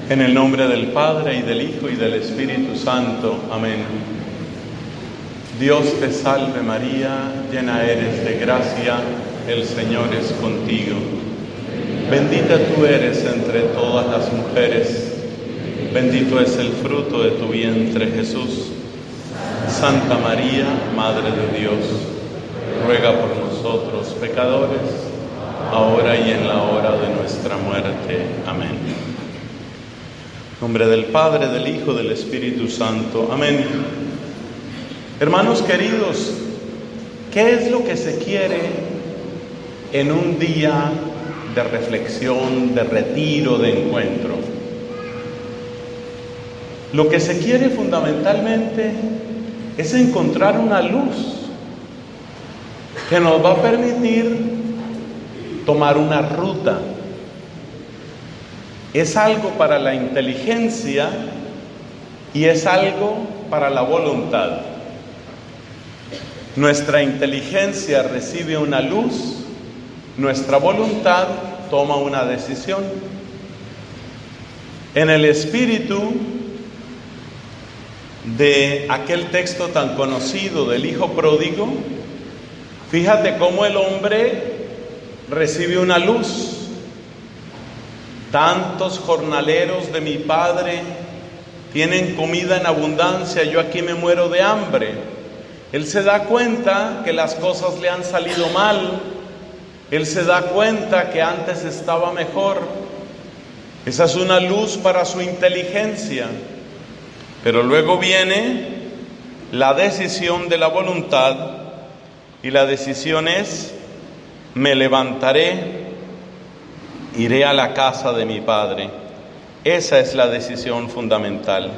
En el nombre del Padre, y del Hijo, y del Espíritu Santo. Amén. Dios te salve María, llena eres de gracia, el Señor es contigo. Bendita tú eres entre todas las mujeres, bendito es el fruto de tu vientre Jesús. Santa María, Madre de Dios, ruega por nosotros pecadores, ahora y en la hora de nuestra muerte. Amén. En nombre del Padre, del Hijo, del Espíritu Santo. Amén. Hermanos queridos, ¿qué es lo que se quiere en un día de reflexión, de retiro, de encuentro? Lo que se quiere fundamentalmente es encontrar una luz que nos va a permitir tomar una ruta. Es algo para la inteligencia y es algo para la voluntad. Nuestra inteligencia recibe una luz, nuestra voluntad toma una decisión. En el espíritu de aquel texto tan conocido del Hijo Pródigo, fíjate cómo el hombre recibe una luz. Tantos jornaleros de mi padre tienen comida en abundancia, yo aquí me muero de hambre. Él se da cuenta que las cosas le han salido mal, él se da cuenta que antes estaba mejor. Esa es una luz para su inteligencia. Pero luego viene la decisión de la voluntad, y la decisión es: me levantaré, iré a la casa de mi Padre. Esa es la decisión fundamental.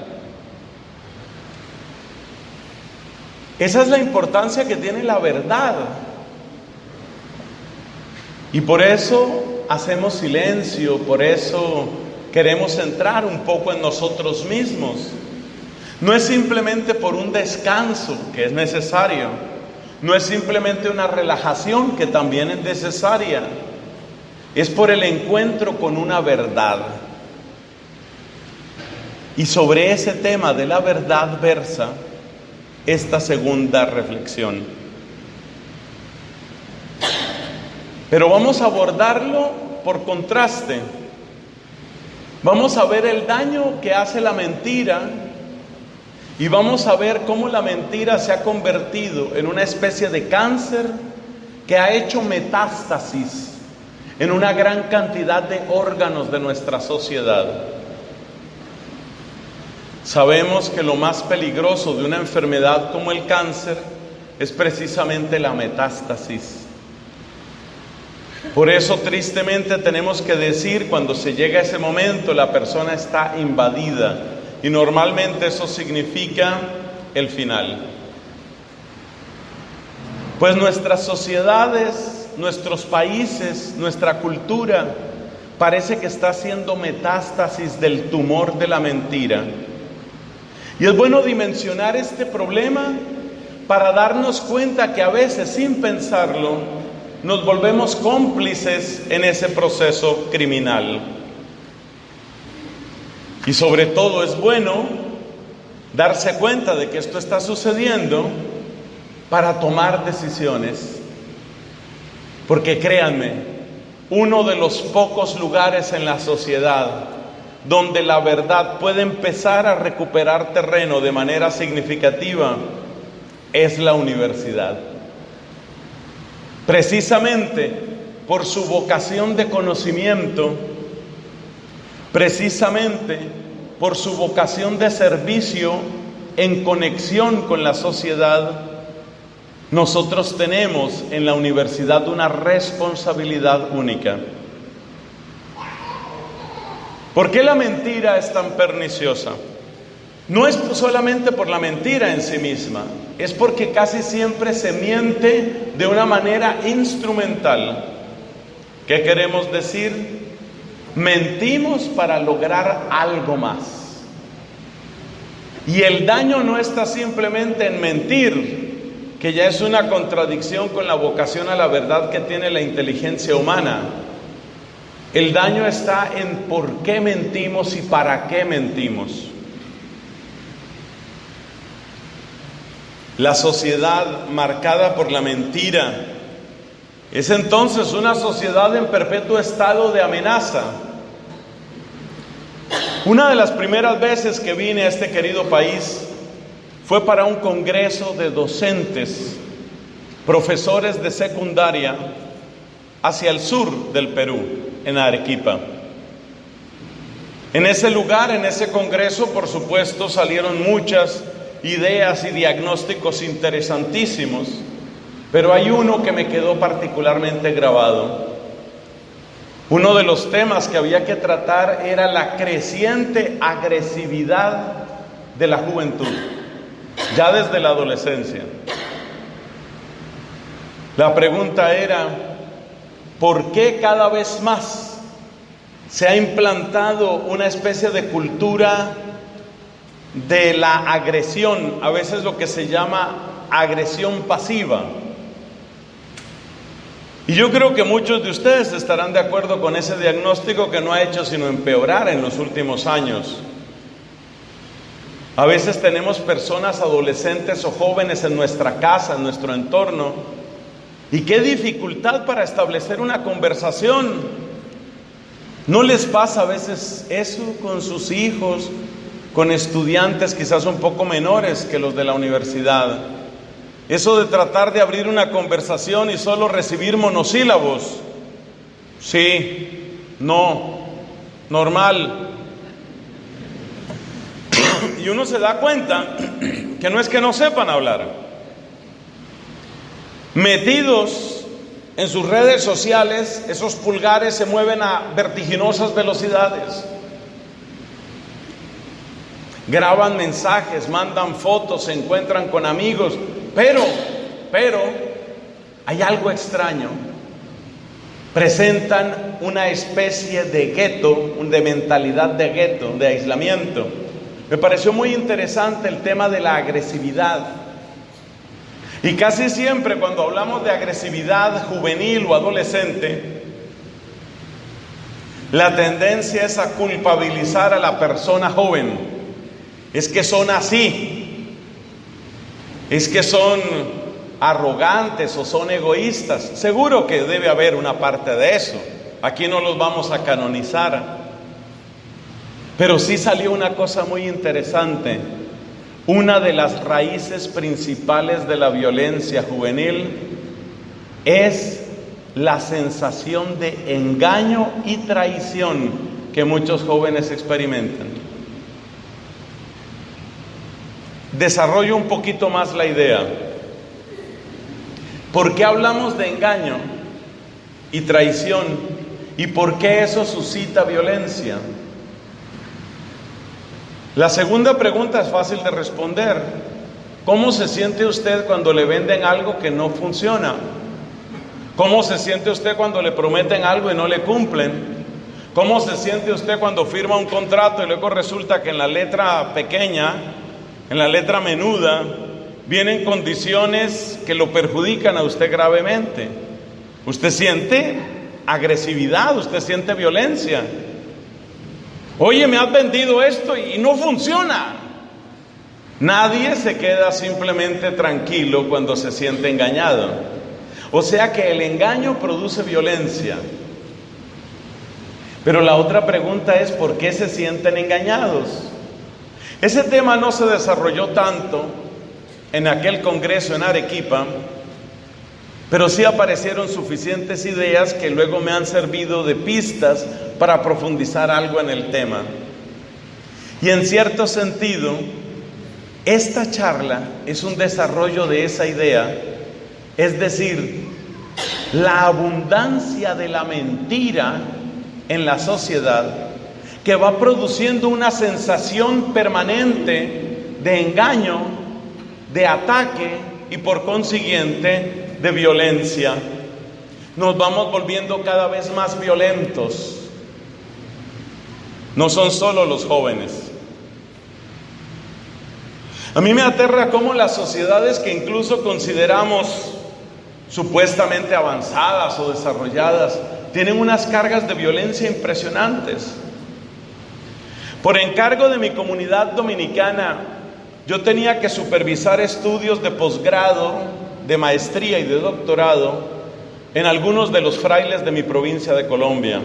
Esa es la importancia que tiene la verdad. Y por eso hacemos silencio, por eso queremos entrar un poco en nosotros mismos. No es simplemente por un descanso, que es necesario. No es simplemente una relajación, que también es necesaria. Es por el encuentro con una verdad. Y sobre ese tema de la verdad versa esta segunda reflexión. Pero vamos a abordarlo por contraste. Vamos a ver el daño que hace la mentira y vamos a ver cómo la mentira se ha convertido en una especie de cáncer que ha hecho metástasis en una gran cantidad de órganos de nuestra sociedad. Sabemos que lo más peligroso de una enfermedad como el cáncer es precisamente la metástasis. Por eso tristemente tenemos que decir, cuando se llega a ese momento, la persona está invadida, y normalmente eso significa el final. Pues nuestras sociedades, nuestros países, nuestra cultura, parece que está haciendo metástasis del tumor de la mentira. Y es bueno dimensionar este problema para darnos cuenta que a veces, sin pensarlo, nos volvemos cómplices en ese proceso criminal. Y sobre todo es bueno darse cuenta de que esto está sucediendo para tomar decisiones. Porque créanme, uno de los pocos lugares en la sociedad donde la verdad puede empezar a recuperar terreno de manera significativa es la universidad. Precisamente por su vocación de conocimiento, precisamente por su vocación de servicio en conexión con la sociedad, nosotros tenemos en la universidad una responsabilidad única. ¿Por qué la mentira es tan perniciosa? No es solamente por la mentira en sí misma, es porque casi siempre se miente de una manera instrumental. ¿Qué queremos decir? Mentimos para lograr algo más. Y el daño no está simplemente en mentir, que ya es una contradicción con la vocación a la verdad que tiene la inteligencia humana. El daño está en por qué mentimos y para qué mentimos. La sociedad marcada por la mentira es entonces una sociedad en perpetuo estado de amenaza. Una de las primeras veces que vine a este querido país fue para un congreso de docentes, profesores de secundaria, hacia el sur del Perú, en Arequipa. En ese lugar, en ese congreso, por supuesto, salieron muchas ideas y diagnósticos interesantísimos, pero hay uno que me quedó particularmente grabado. Uno de los temas que había que tratar era la creciente agresividad de la juventud, ya desde la adolescencia. La pregunta era, ¿por qué cada vez más se ha implantado una especie de cultura de la agresión, a veces lo que se llama agresión pasiva? Y yo creo que muchos de ustedes estarán de acuerdo con ese diagnóstico, que no ha hecho sino empeorar en los últimos años. A veces tenemos personas adolescentes o jóvenes en nuestra casa, en nuestro entorno, y qué dificultad para establecer una conversación. ¿No les pasa a veces eso con sus hijos, con estudiantes quizás un poco menores que los de la universidad? Eso de tratar de abrir una conversación y solo recibir monosílabos. Sí, no, normal. Y uno se da cuenta que no es que no sepan hablar. Metidos en sus redes sociales, esos pulgares se mueven a vertiginosas velocidades. Graban mensajes, mandan fotos, se encuentran con amigos, pero hay algo extraño. Presentan una especie de gueto, de mentalidad de gueto, de aislamiento. Me pareció muy interesante el tema de la agresividad. Y casi siempre cuando hablamos de agresividad juvenil o adolescente, la tendencia es a culpabilizar a la persona joven. Es que son así, es que son arrogantes o son egoístas. Seguro que debe haber una parte de eso. Aquí no los vamos a canonizar. Pero sí salió una cosa muy interesante. Una de las raíces principales de la violencia juvenil es la sensación de engaño y traición que muchos jóvenes experimentan. Desarrollo un poquito más la idea. ¿Por qué hablamos de engaño y traición? ¿Y por qué eso suscita violencia? La segunda pregunta es fácil de responder. ¿Cómo se siente usted cuando le venden algo que no funciona? ¿Cómo se siente usted cuando le prometen algo y no le cumplen? ¿Cómo se siente usted cuando firma un contrato y luego resulta que en la letra pequeña, en la letra menuda, vienen condiciones que lo perjudican a usted gravemente? Usted siente agresividad, usted siente violencia. Oye, me has vendido esto y no funciona. Nadie se queda simplemente tranquilo cuando se siente engañado. O sea que el engaño produce violencia. Pero la otra pregunta es, ¿por qué se sienten engañados? Ese tema no se desarrolló tanto en aquel congreso en Arequipa, pero sí aparecieron suficientes ideas que luego me han servido de pistas para profundizar algo en el tema. Y en cierto sentido, esta charla es un desarrollo de esa idea, es decir, la abundancia de la mentira en la sociedad, que va produciendo una sensación permanente de engaño, de ataque y por consiguiente de violencia. Nos vamos volviendo cada vez más violentos. No son solo los jóvenes. A mí me aterra cómo las sociedades que incluso consideramos supuestamente avanzadas o desarrolladas tienen unas cargas de violencia impresionantes. Por encargo de mi comunidad dominicana, yo tenía que supervisar estudios de posgrado, de maestría y de doctorado en algunos de los frailes de mi provincia de Colombia.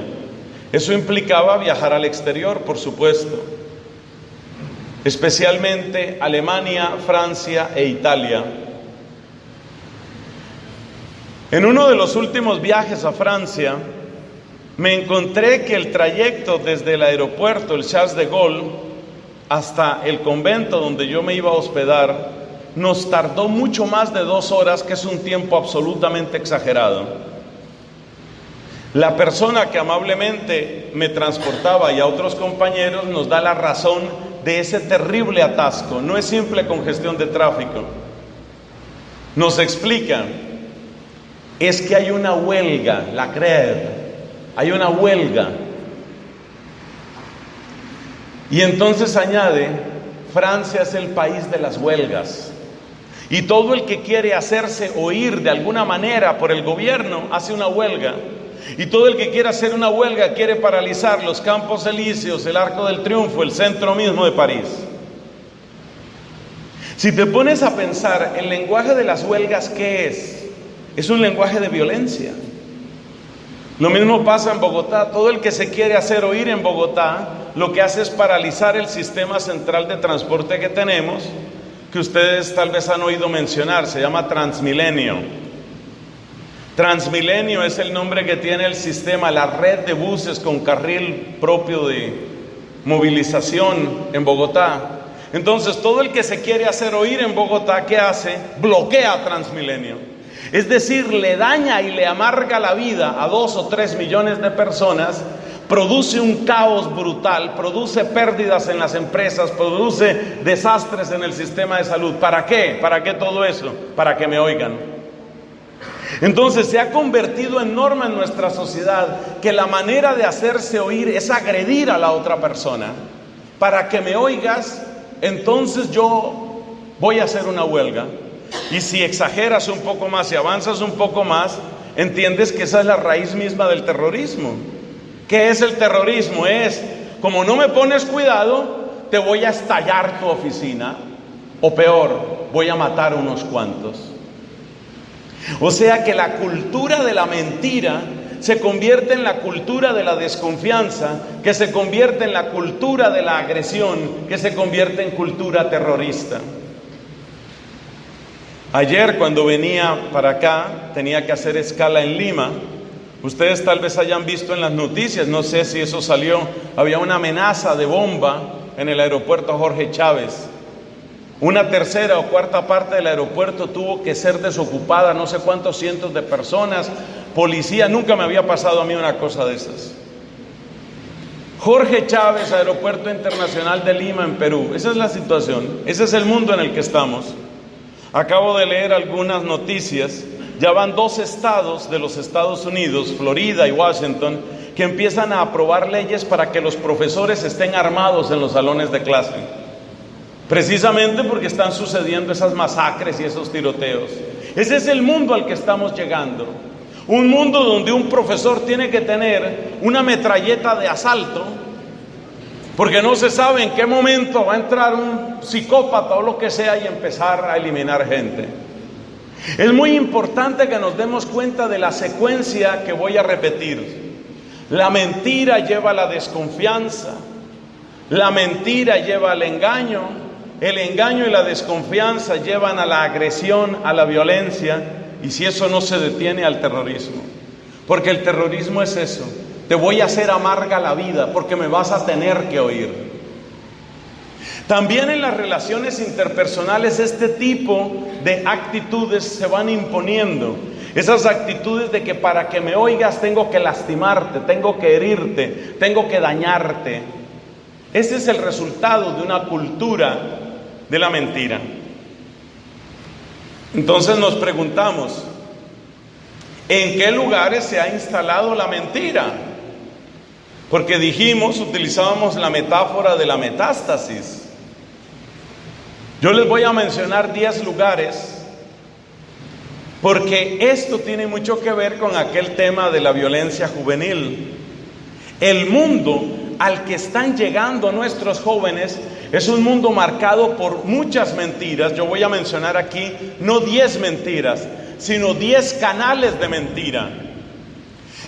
Eso implicaba viajar al exterior, por supuesto, especialmente Alemania, Francia e Italia. En uno de los últimos viajes a Francia, me encontré que el trayecto desde el aeropuerto, el Charles de Gaulle, hasta el convento donde yo me iba a hospedar, nos tardó mucho más de 2 horas, que es un tiempo absolutamente exagerado. La persona que amablemente me transportaba y a otros compañeros nos da la razón de ese terrible atasco. No es simple congestión de tráfico. Nos explica, es que hay una huelga, la grève. Hay una huelga. Y entonces añade, Francia es el país de las huelgas. Y todo el que quiere hacerse oír de alguna manera por el gobierno hace una huelga. Y todo el que quiere hacer una huelga quiere paralizar los Campos Elíseos, el Arco del Triunfo, el centro mismo de París. Si te pones a pensar, el lenguaje de las huelgas, ¿qué es? Es un lenguaje de violencia. Lo mismo pasa en Bogotá. Todo el que se quiere hacer oír en Bogotá, lo que hace es paralizar el sistema central de transporte que tenemos, que ustedes tal vez han oído mencionar, se llama Transmilenio. Transmilenio es el nombre que tiene el sistema, la red de buses con carril propio de movilización en Bogotá. Entonces, todo el que se quiere hacer oír en Bogotá, ¿qué hace? Bloquea Transmilenio. Es decir, le daña y le amarga la vida a 2 o 3 millones de personas, produce un caos brutal, produce pérdidas en las empresas, produce desastres en el sistema de salud. ¿Para qué? ¿Para qué todo eso? Para que me oigan. Entonces se ha convertido en norma en nuestra sociedad que la manera de hacerse oír es agredir a la otra persona. Para que me oigas, entonces yo voy a hacer una huelga. Y si exageras un poco más, si avanzas un poco más, entiendes que esa es la raíz misma del terrorismo. ¿Qué es el terrorismo? Es, como no me pones cuidado, te voy a estallar tu oficina, o peor, voy a matar unos cuantos. O sea que la cultura de la mentira se convierte en la cultura de la desconfianza, que se convierte en la cultura de la agresión, que se convierte en cultura terrorista. Ayer, cuando venía para acá, tenía que hacer escala en Lima. Ustedes tal vez hayan visto en las noticias, no sé si eso salió, había una amenaza de bomba en el aeropuerto Jorge Chávez. Una tercera o cuarta parte del aeropuerto tuvo que ser desocupada, no sé cuántos cientos de personas, policía. Nunca me había pasado a mí una cosa de esas. Jorge Chávez, Aeropuerto Internacional de Lima, en Perú. Esa es la situación, ese es el mundo en el que estamos. Acabo de leer algunas noticias. Ya van 2 estados de los Estados Unidos, Florida y Washington, que empiezan a aprobar leyes para que los profesores estén armados en los salones de clase. Precisamente porque están sucediendo esas masacres y esos tiroteos. Ese es el mundo al que estamos llegando. Un mundo donde un profesor tiene que tener una metralleta de asalto, porque no se sabe en qué momento va a entrar un psicópata o lo que sea y empezar a eliminar gente. Es muy importante que nos demos cuenta de la secuencia que voy a repetir. La mentira lleva a la desconfianza, la mentira lleva al engaño, el engaño y la desconfianza llevan a la agresión, a la violencia, y si eso no se detiene, al terrorismo. Porque el terrorismo es eso. Te voy a hacer amarga la vida porque me vas a tener que oír. También en las relaciones interpersonales este tipo de actitudes se van imponiendo. Esas actitudes de que para que me oigas tengo que lastimarte, tengo que herirte, tengo que dañarte. Ese es el resultado de una cultura de la mentira. Entonces nos preguntamos, ¿en qué lugares se ha instalado la mentira? Porque utilizábamos la metáfora de la metástasis. Yo les voy a mencionar 10 lugares porque esto tiene mucho que ver con aquel tema de la violencia juvenil. El mundo al que están llegando nuestros jóvenes es un mundo marcado por muchas mentiras. Yo voy a mencionar aquí no 10 mentiras, sino 10 canales de mentira.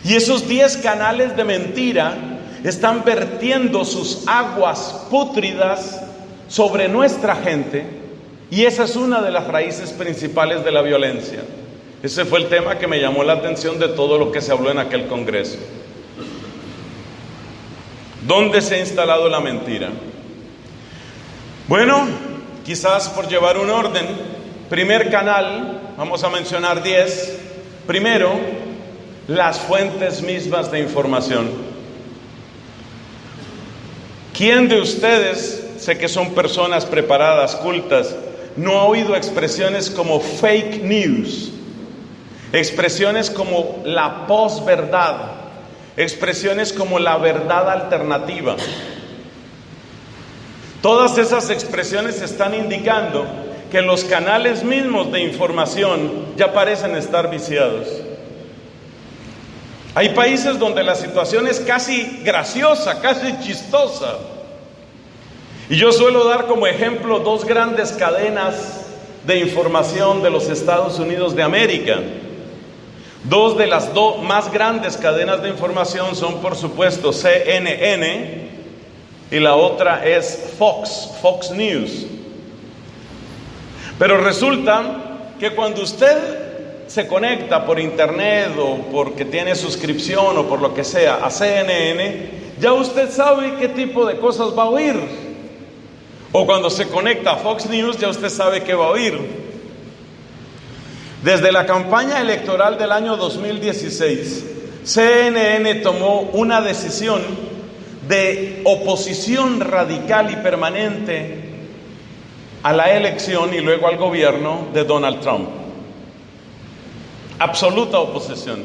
Y esos 10 canales de mentira están vertiendo sus aguas pútridas sobre nuestra gente, y esa es una de las raíces principales de la violencia. Ese fue el tema que me llamó la atención de todo lo que se habló en aquel congreso. ¿Dónde se ha instalado la mentira? Bueno, quizás por llevar un orden. Primer canal, vamos a mencionar 10. Primero, las fuentes mismas de información. ¿Quién de ustedes, sé que son personas preparadas, cultas, no ha oído expresiones como fake news? Expresiones como la posverdad, expresiones como la verdad alternativa. Todas esas expresiones están indicando que los canales mismos de información ya parecen estar viciados. Hay países donde la situación es casi graciosa, casi chistosa. Y yo suelo dar como ejemplo 2 grandes cadenas de información de los Estados Unidos de América. 2 de las más grandes cadenas de información son, por supuesto, CNN, y la otra es Fox News. Pero resulta que cuando usted se conecta por internet o porque tiene suscripción o por lo que sea a CNN, ya usted sabe qué tipo de cosas va a oír. O cuando se conecta a Fox News, ya usted sabe qué va a oír. Desde la campaña electoral del año 2016, CNN tomó una decisión de oposición radical y permanente a la elección y luego al gobierno de Donald Trump. Absoluta oposición.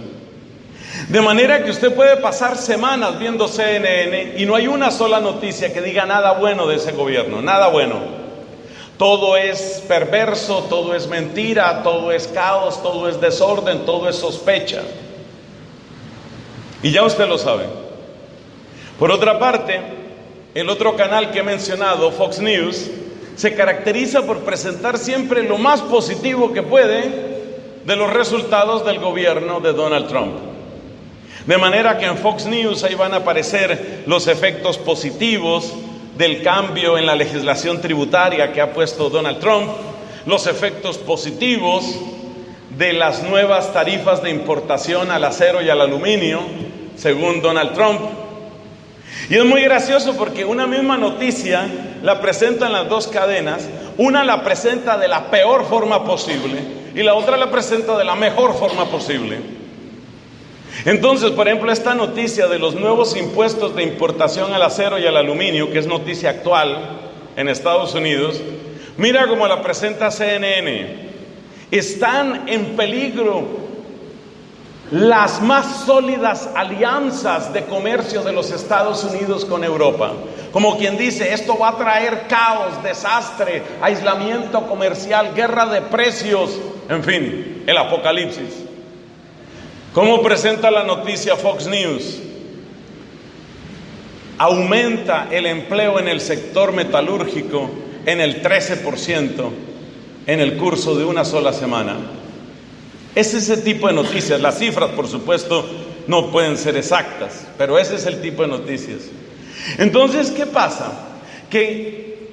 De manera que usted puede pasar semanas viendo CNN y no hay una sola noticia que diga nada bueno de ese gobierno, nada bueno. Todo es perverso, todo es mentira, todo es caos, todo es desorden, todo es sospecha. Y ya usted lo sabe. Por otra parte, el otro canal que he mencionado, Fox News, se caracteriza por presentar siempre lo más positivo que puede de los resultados del gobierno de Donald Trump. De manera que en Fox News ahí van a aparecer los efectos positivos del cambio en la legislación tributaria que ha puesto Donald Trump, los efectos positivos de las nuevas tarifas de importación al acero y al aluminio, según Donald Trump. Y es muy gracioso porque una misma noticia la presentan las 2 cadenas, una la presenta de la peor forma posible y la otra la presenta de la mejor forma posible. Entonces, por ejemplo, esta noticia de los nuevos impuestos de importación al acero y al aluminio, que es noticia actual en Estados Unidos, mira cómo la presenta CNN. Están en peligro las más sólidas alianzas de comercio de los Estados Unidos con Europa. Como quien dice, esto va a traer caos, desastre, aislamiento comercial, guerra de precios, en fin, el apocalipsis. ¿Cómo presenta la noticia Fox News? Aumenta el empleo en el sector metalúrgico en el 13% en el curso de una sola semana. Es ese tipo de noticias. Las cifras, por supuesto, no pueden ser exactas, pero ese es el tipo de noticias. Entonces, ¿qué pasa? Que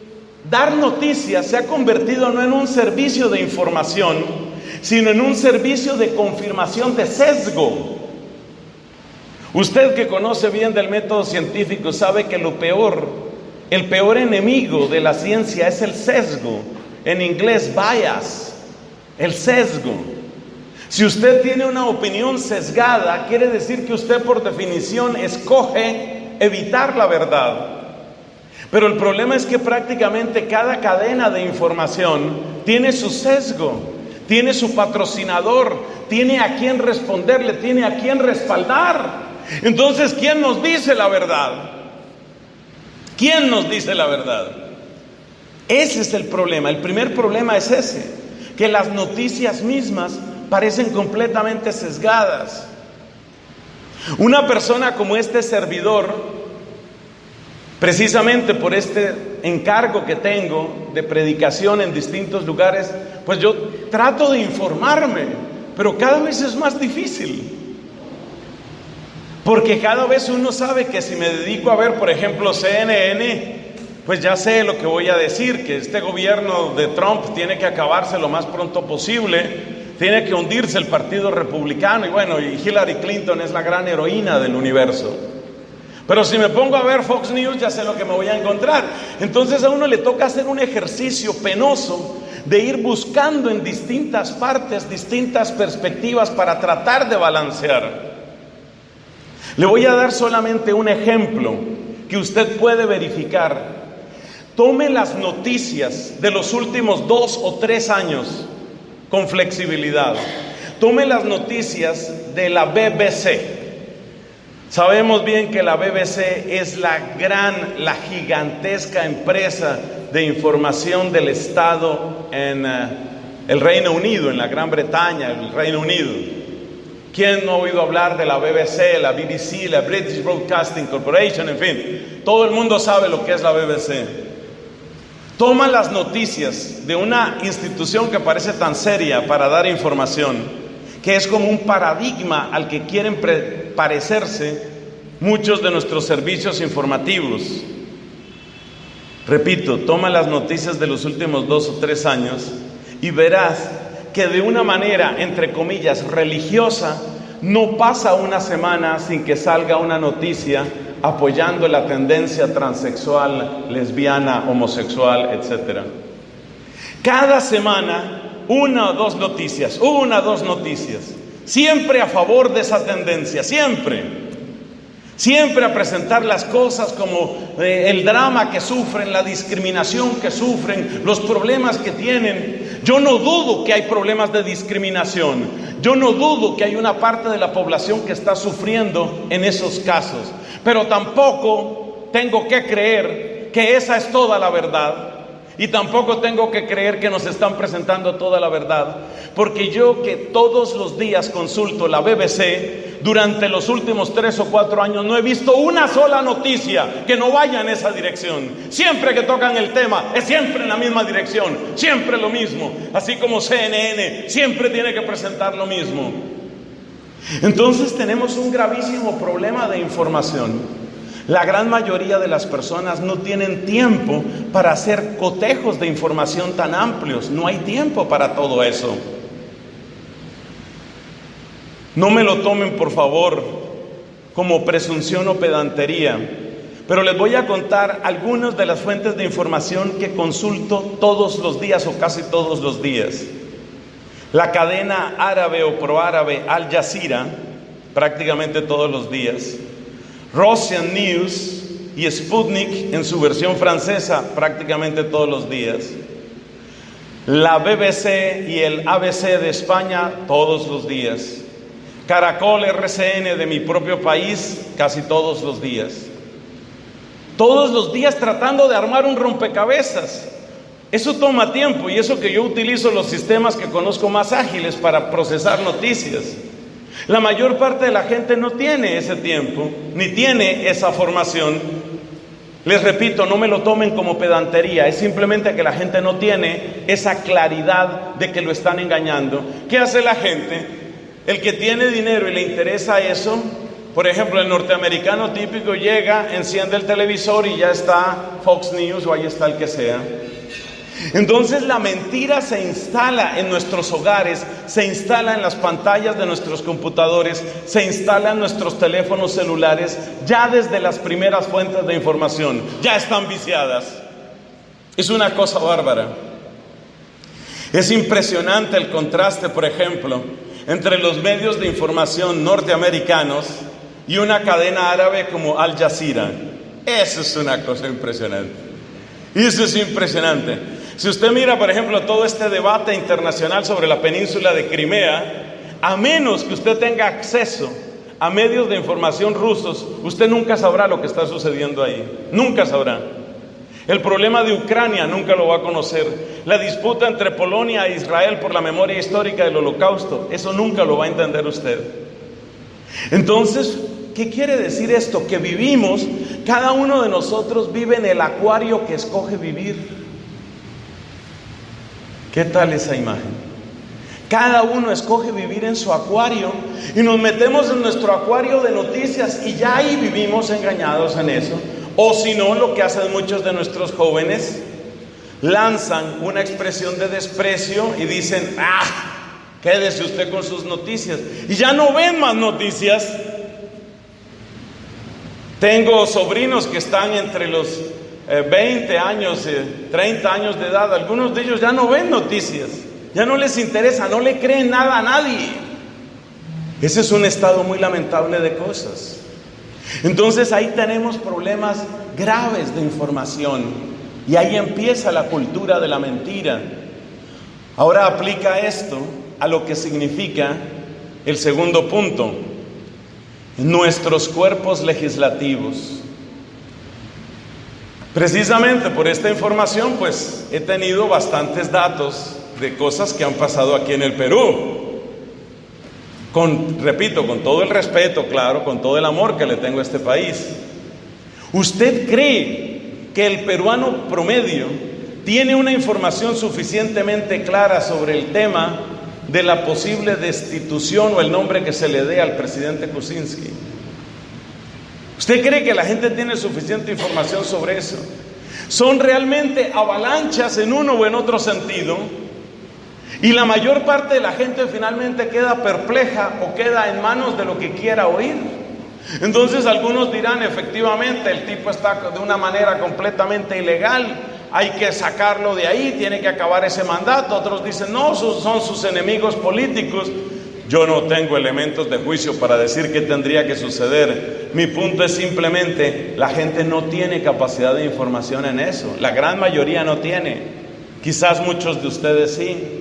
dar noticias se ha convertido no en un servicio de información, sino en un servicio de confirmación de sesgo. Usted que conoce bien del método científico sabe que el peor enemigo de la ciencia es el sesgo. En inglés, bias, el sesgo. Si usted tiene una opinión sesgada, quiere decir que usted por definición escoge evitar la verdad. Pero el problema es que prácticamente cada cadena de información tiene su sesgo, tiene su patrocinador, tiene a quién responderle, tiene a quién respaldar. Entonces, ¿quién nos dice la verdad? ¿Quién nos dice la verdad? Ese es el problema. El primer problema es ese, que las noticias mismas parecen completamente sesgadas. Una persona como este servidor, precisamente por este encargo que tengo de predicación en distintos lugares, pues yo trato de informarme, pero cada vez es más difícil. Porque cada vez uno sabe que si me dedico a ver, por ejemplo, CNN, pues ya sé lo que voy a decir, que este gobierno de Trump tiene que acabarse lo más pronto posible, tiene que hundirse el Partido Republicano, y bueno, y Hillary Clinton es la gran heroína del universo. Pero si me pongo a ver Fox News, ya sé lo que me voy a encontrar. Entonces a uno le toca hacer un ejercicio penoso de ir buscando en distintas partes, distintas perspectivas para tratar de balancear. Le voy a dar solamente un ejemplo que usted puede verificar. Tome las noticias de los últimos 2 o 3 años con flexibilidad. Tome las noticias de la BBC. Sabemos bien que la BBC es la gigantesca empresa de información del Estado en el Reino Unido, en la Gran Bretaña, el Reino Unido. ¿Quién no ha oído hablar de la BBC, la BBC, la British Broadcasting Corporation, en fin? Todo el mundo sabe lo que es la BBC. Toma las noticias de una institución que parece tan seria para dar información, que es como un paradigma al que quieren parecerse muchos de nuestros servicios informativos. Repito, toma las noticias de los últimos 2 o 3 años y verás que de una manera, entre comillas, religiosa, no pasa una semana sin que salga una noticia apoyando la tendencia transexual, lesbiana, homosexual, etc. Cada semana, 1 o 2 noticias, siempre a favor de esa tendencia, siempre a presentar las cosas como el drama que sufren, la discriminación que sufren, los problemas que tienen. Yo no dudo que hay problemas de discriminación, yo no dudo que hay una parte de la población que está sufriendo en esos casos, pero tampoco tengo que creer que esa es toda la verdad. Y tampoco tengo que creer que nos están presentando toda la verdad, porque yo que todos los días consulto la BBC, durante los últimos 3 o 4 años no he visto una sola noticia que no vaya en esa dirección. Siempre que tocan el tema, es siempre en la misma dirección, siempre lo mismo. Así como CNN siempre tiene que presentar lo mismo. Entonces tenemos un gravísimo problema de información. La gran mayoría de las personas no tienen tiempo para hacer cotejos de información tan amplios. No hay tiempo para todo eso. No me lo tomen, por favor, como presunción o pedantería, pero les voy a contar algunas de las fuentes de información que consulto todos los días o casi todos los días. La cadena árabe o proárabe Al Jazeera, prácticamente todos los días. Russian News y Sputnik en su versión francesa prácticamente todos los días. La BBC y el ABC de España todos los días. Caracol RCN de mi propio país casi todos los días. Todos los días tratando de armar un rompecabezas. Eso toma tiempo, y eso que yo utilizo los sistemas que conozco más ágiles para procesar noticias. La mayor parte de la gente no tiene ese tiempo, ni tiene esa formación. Les repito, no me lo tomen como pedantería, es simplemente que la gente no tiene esa claridad de que lo están engañando. ¿Qué hace la gente? El que tiene dinero y le interesa eso, por ejemplo, el norteamericano típico llega, enciende el televisor y ya está Fox News o ahí está el que sea. Entonces la mentira se instala en nuestros hogares, se instala en las pantallas de nuestros computadores, se instala en nuestros teléfonos celulares, ya desde las primeras fuentes de información, ya están viciadas. Es una cosa bárbara. Es impresionante el contraste, por ejemplo, entre los medios de información norteamericanos y una cadena árabe como Al Jazeera. Eso es una cosa impresionante. Eso es impresionante. Si usted mira, por ejemplo, todo este debate internacional sobre la península de Crimea, a menos que usted tenga acceso a medios de información rusos, usted nunca sabrá lo que está sucediendo ahí. Nunca sabrá. El problema de Ucrania nunca lo va a conocer. La disputa entre Polonia e Israel por la memoria histórica del Holocausto, eso nunca lo va a entender usted. Entonces, ¿qué quiere decir esto? Que vivimos, cada uno de nosotros vive en el acuario que escoge vivir. ¿Qué tal esa imagen? Cada uno escoge vivir en su acuario y nos metemos en nuestro acuario de noticias y ya ahí vivimos engañados en eso. O si no, lo que hacen muchos de nuestros jóvenes, lanzan una expresión de desprecio y dicen, quédese usted con sus noticias. Y ya no ven más noticias. Tengo sobrinos que están entre los 20 años, 30 años de edad. Algunos de ellos ya no ven noticias. Ya no les interesa, no le creen nada a nadie. Ese es un estado muy lamentable de cosas. Entonces ahí tenemos problemas graves de información y ahí empieza la cultura de la mentira. Ahora aplica esto a lo que significa el segundo punto, nuestros cuerpos legislativos. Precisamente por esta información, pues he tenido bastantes datos de cosas que han pasado aquí en el Perú. Repito, con todo el respeto, claro, con todo el amor que le tengo a este país. ¿Usted cree que el peruano promedio tiene una información suficientemente clara sobre el tema de la posible destitución o el nombre que se le dé al presidente Kuczynski? ¿Usted cree que la gente tiene suficiente información sobre eso? ¿Son realmente avalanchas en uno o en otro sentido? Y la mayor parte de la gente finalmente queda perpleja o queda en manos de lo que quiera oír. Entonces algunos dirán, efectivamente, el tipo está de una manera completamente ilegal, hay que sacarlo de ahí, tiene que acabar ese mandato. Otros dicen, no, son sus enemigos políticos. Yo no tengo elementos de juicio para decir qué tendría que suceder. Mi punto es simplemente, la gente no tiene capacidad de información en eso. La gran mayoría no tiene. Quizás muchos de ustedes sí.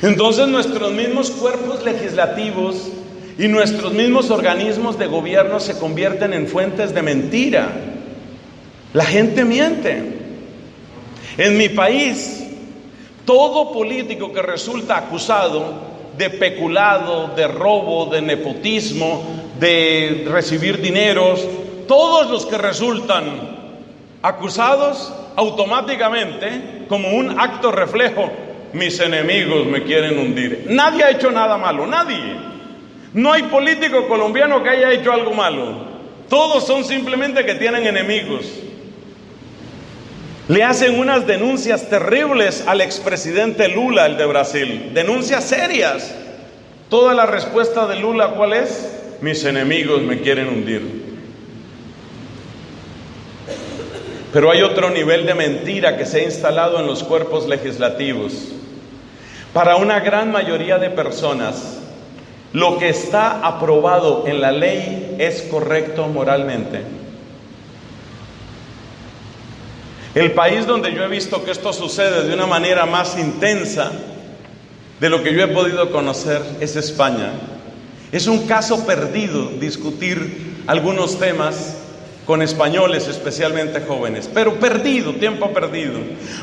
Entonces nuestros mismos cuerpos legislativos y nuestros mismos organismos de gobierno se convierten en fuentes de mentira. La gente miente. En mi país, todo político que resulta acusado de peculado, de robo, de nepotismo, de recibir dineros, todos los que resultan acusados, automáticamente, como un acto reflejo, mis enemigos me quieren hundir. Nadie ha hecho nada malo, nadie. No hay político colombiano que haya hecho algo malo. Todos son simplemente que tienen enemigos. Le hacen unas denuncias terribles al expresidente Lula, el de Brasil. Denuncias serias. Toda la respuesta de Lula, ¿cuál es? Mis enemigos me quieren hundir. Pero hay otro nivel de mentira que se ha instalado en los cuerpos legislativos. Para una gran mayoría de personas, lo que está aprobado en la ley es correcto moralmente. El país donde yo he visto que esto sucede de una manera más intensa de lo que yo he podido conocer es España. Es un caso perdido discutir algunos temas con españoles, especialmente jóvenes, pero perdido, tiempo perdido,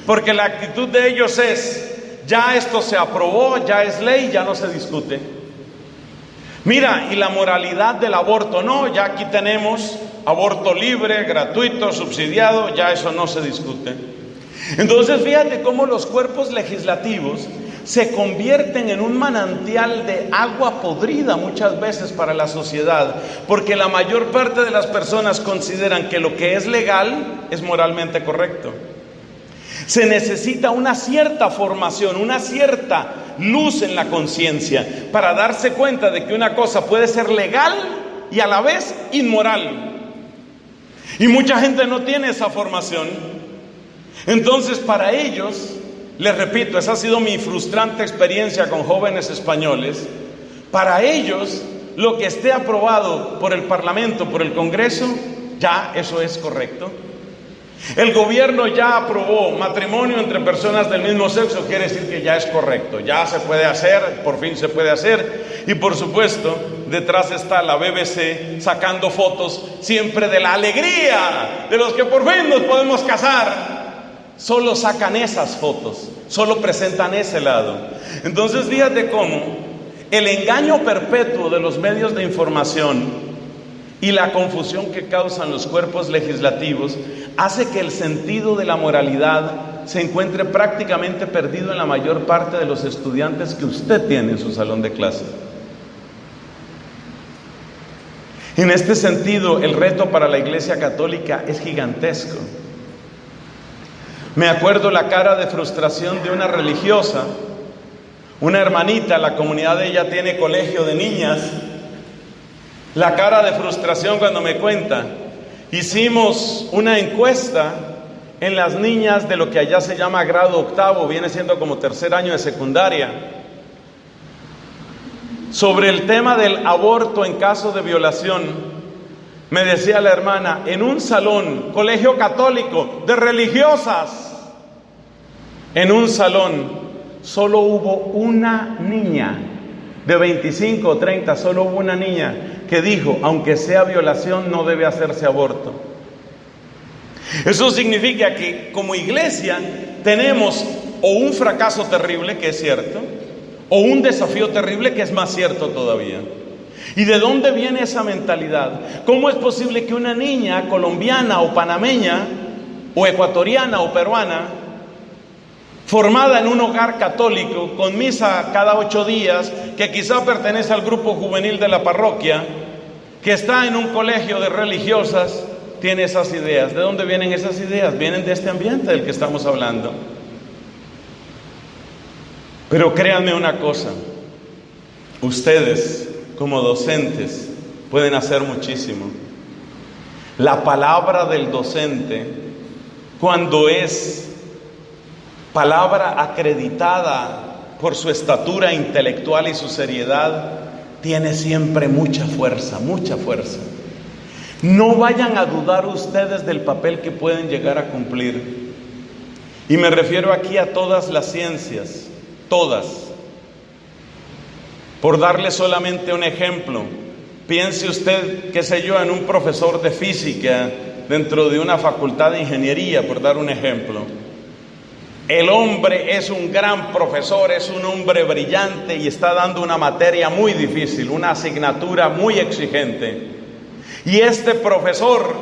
porque la actitud de ellos es, ya esto se aprobó, ya es ley, ya no se discute. Mira, y la moralidad del aborto, no, ya aquí tenemos aborto libre, gratuito, subsidiado, ya eso no se discute. Entonces fíjate cómo los cuerpos legislativos se convierten en un manantial de agua podrida muchas veces para la sociedad, porque la mayor parte de las personas consideran que lo que es legal es moralmente correcto. Se necesita una cierta formación, una cierta luz en la conciencia para darse cuenta de que una cosa puede ser legal y a la vez inmoral. Y mucha gente no tiene esa formación. Entonces para ellos, les repito, esa ha sido mi frustrante experiencia con jóvenes españoles. Para ellos, lo que esté aprobado por el Parlamento, por el Congreso, ya eso es correcto. El gobierno ya aprobó matrimonio entre personas del mismo sexo, quiere decir que ya es correcto, ya se puede hacer, por fin se puede hacer. Y por supuesto, detrás está la BBC sacando fotos siempre de la alegría de los que por fin nos podemos casar. Solo sacan esas fotos, solo presentan ese lado. Entonces fíjate cómo el engaño perpetuo de los medios de información y la confusión que causan los cuerpos legislativos hace que el sentido de la moralidad se encuentre prácticamente perdido en la mayor parte de los estudiantes que usted tiene en su salón de clase. En este sentido, el reto para la Iglesia Católica es gigantesco. Me acuerdo la cara de frustración de una religiosa, una hermanita, la comunidad de ella tiene colegio de niñas. La cara de frustración cuando me cuenta, hicimos una encuesta en las niñas de lo que allá se llama grado octavo, viene siendo como tercer año de secundaria, sobre el tema del aborto en caso de violación. Me decía la hermana, en un salón, colegio católico, de religiosas, en un salón solo hubo una niña, de 25 o 30, solo hubo una niña que dijo, aunque sea violación, no debe hacerse aborto. Eso significa que como iglesia tenemos o un fracaso terrible, que es cierto, o un desafío terrible, que es más cierto todavía. ¿Y de dónde viene esa mentalidad? ¿Cómo es posible que una niña colombiana o panameña o ecuatoriana o peruana, formada en un hogar católico, con misa cada 8 días, que quizá pertenece al grupo juvenil de la parroquia, que está en un colegio de religiosas, tiene esas ideas? ¿De dónde vienen esas ideas? Vienen de este ambiente del que estamos hablando. Pero créanme una cosa, ustedes como docentes pueden hacer muchísimo. La palabra del docente, cuando es palabra acreditada por su estatura intelectual y su seriedad, tiene siempre mucha fuerza, mucha fuerza. No vayan a dudar ustedes del papel que pueden llegar a cumplir. Y me refiero aquí a todas las ciencias, todas. Por darle solamente un ejemplo, piense usted, qué sé yo, en un profesor de física dentro de una facultad de ingeniería, por dar un ejemplo. El hombre es un gran profesor, es un hombre brillante y está dando una materia muy difícil, una asignatura muy exigente. Y este profesor,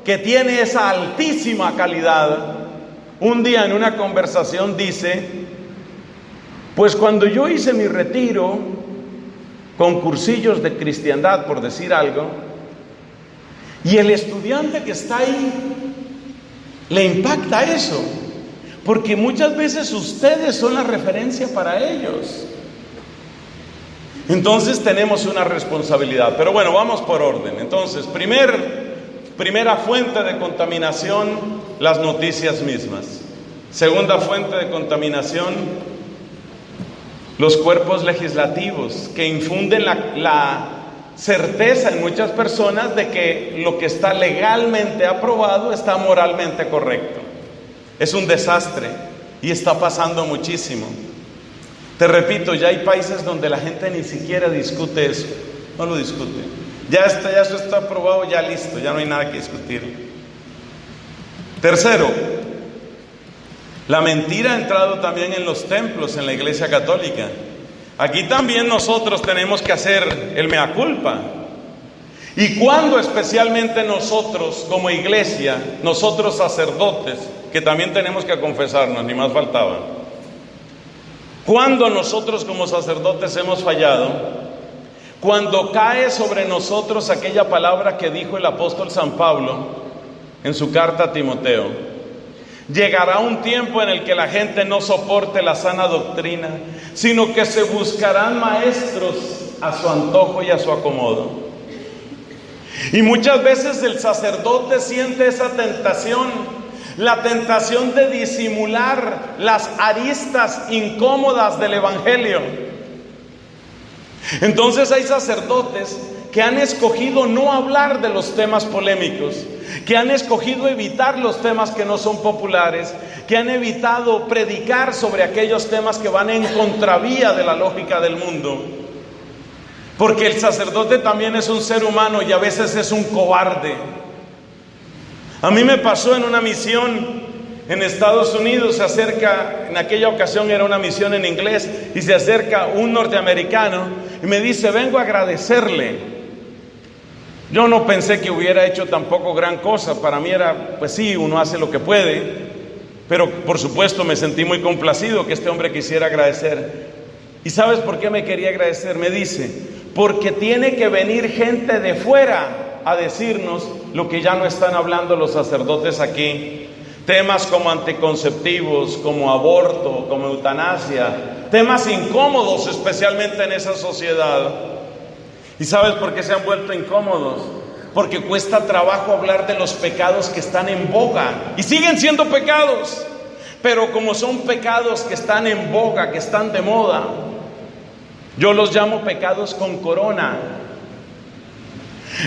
que tiene esa altísima calidad, un día en una conversación dice, pues cuando yo hice mi retiro con cursillos de cristiandad, por decir algo, y el estudiante que está ahí le impacta eso, porque muchas veces ustedes son la referencia para ellos. Entonces tenemos una responsabilidad. Pero bueno, vamos por orden. Entonces, primera fuente de contaminación, las noticias mismas. Segunda fuente de contaminación, los cuerpos legislativos, que infunden la certeza en muchas personas de que lo que está legalmente aprobado está moralmente correcto. Es un desastre y está pasando muchísimo. Te repito, ya hay países donde la gente ni siquiera discute eso, no lo discute. Ya eso está aprobado, ya listo, ya no hay nada que discutir. Tercero, la mentira ha entrado también en los templos, en la Iglesia Católica. Aquí también nosotros tenemos que hacer el mea culpa. Y cuando especialmente nosotros como iglesia, nosotros sacerdotes, que también tenemos que confesarnos, ni más faltaba. Cuando nosotros como sacerdotes hemos fallado, cuando cae sobre nosotros aquella palabra que dijo el apóstol San Pablo en su carta a Timoteo, llegará un tiempo en el que la gente no soporte la sana doctrina, sino que se buscarán maestros a su antojo y a su acomodo. Y muchas veces el sacerdote siente esa tentación, la tentación de disimular las aristas incómodas del evangelio. Entonces hay sacerdotes que han escogido no hablar de los temas polémicos, que han escogido evitar los temas que no son populares, que han evitado predicar sobre aquellos temas que van en contravía de la lógica del mundo. Porque el sacerdote también es un ser humano y a veces es un cobarde. A mí me pasó en una misión en Estados Unidos, se acerca, en aquella ocasión era una misión en inglés, y se acerca un norteamericano y me dice: vengo a agradecerle. Yo no pensé que hubiera hecho tampoco gran cosa, para mí era, pues sí, uno hace lo que puede, pero por supuesto me sentí muy complacido que este hombre quisiera agradecer. ¿Y sabes por qué me quería agradecer? Me dice: porque tiene que venir gente de fuera a decirnos lo que ya no están hablando los sacerdotes aquí. Temas como anticonceptivos, como aborto, como eutanasia, temas incómodos especialmente en esa sociedad. ¿Y sabes por qué se han vuelto incómodos? Porque cuesta trabajo hablar de los pecados que están en boga y siguen siendo pecados, pero como son pecados que están en boga, que están de moda, yo los llamo pecados con corona.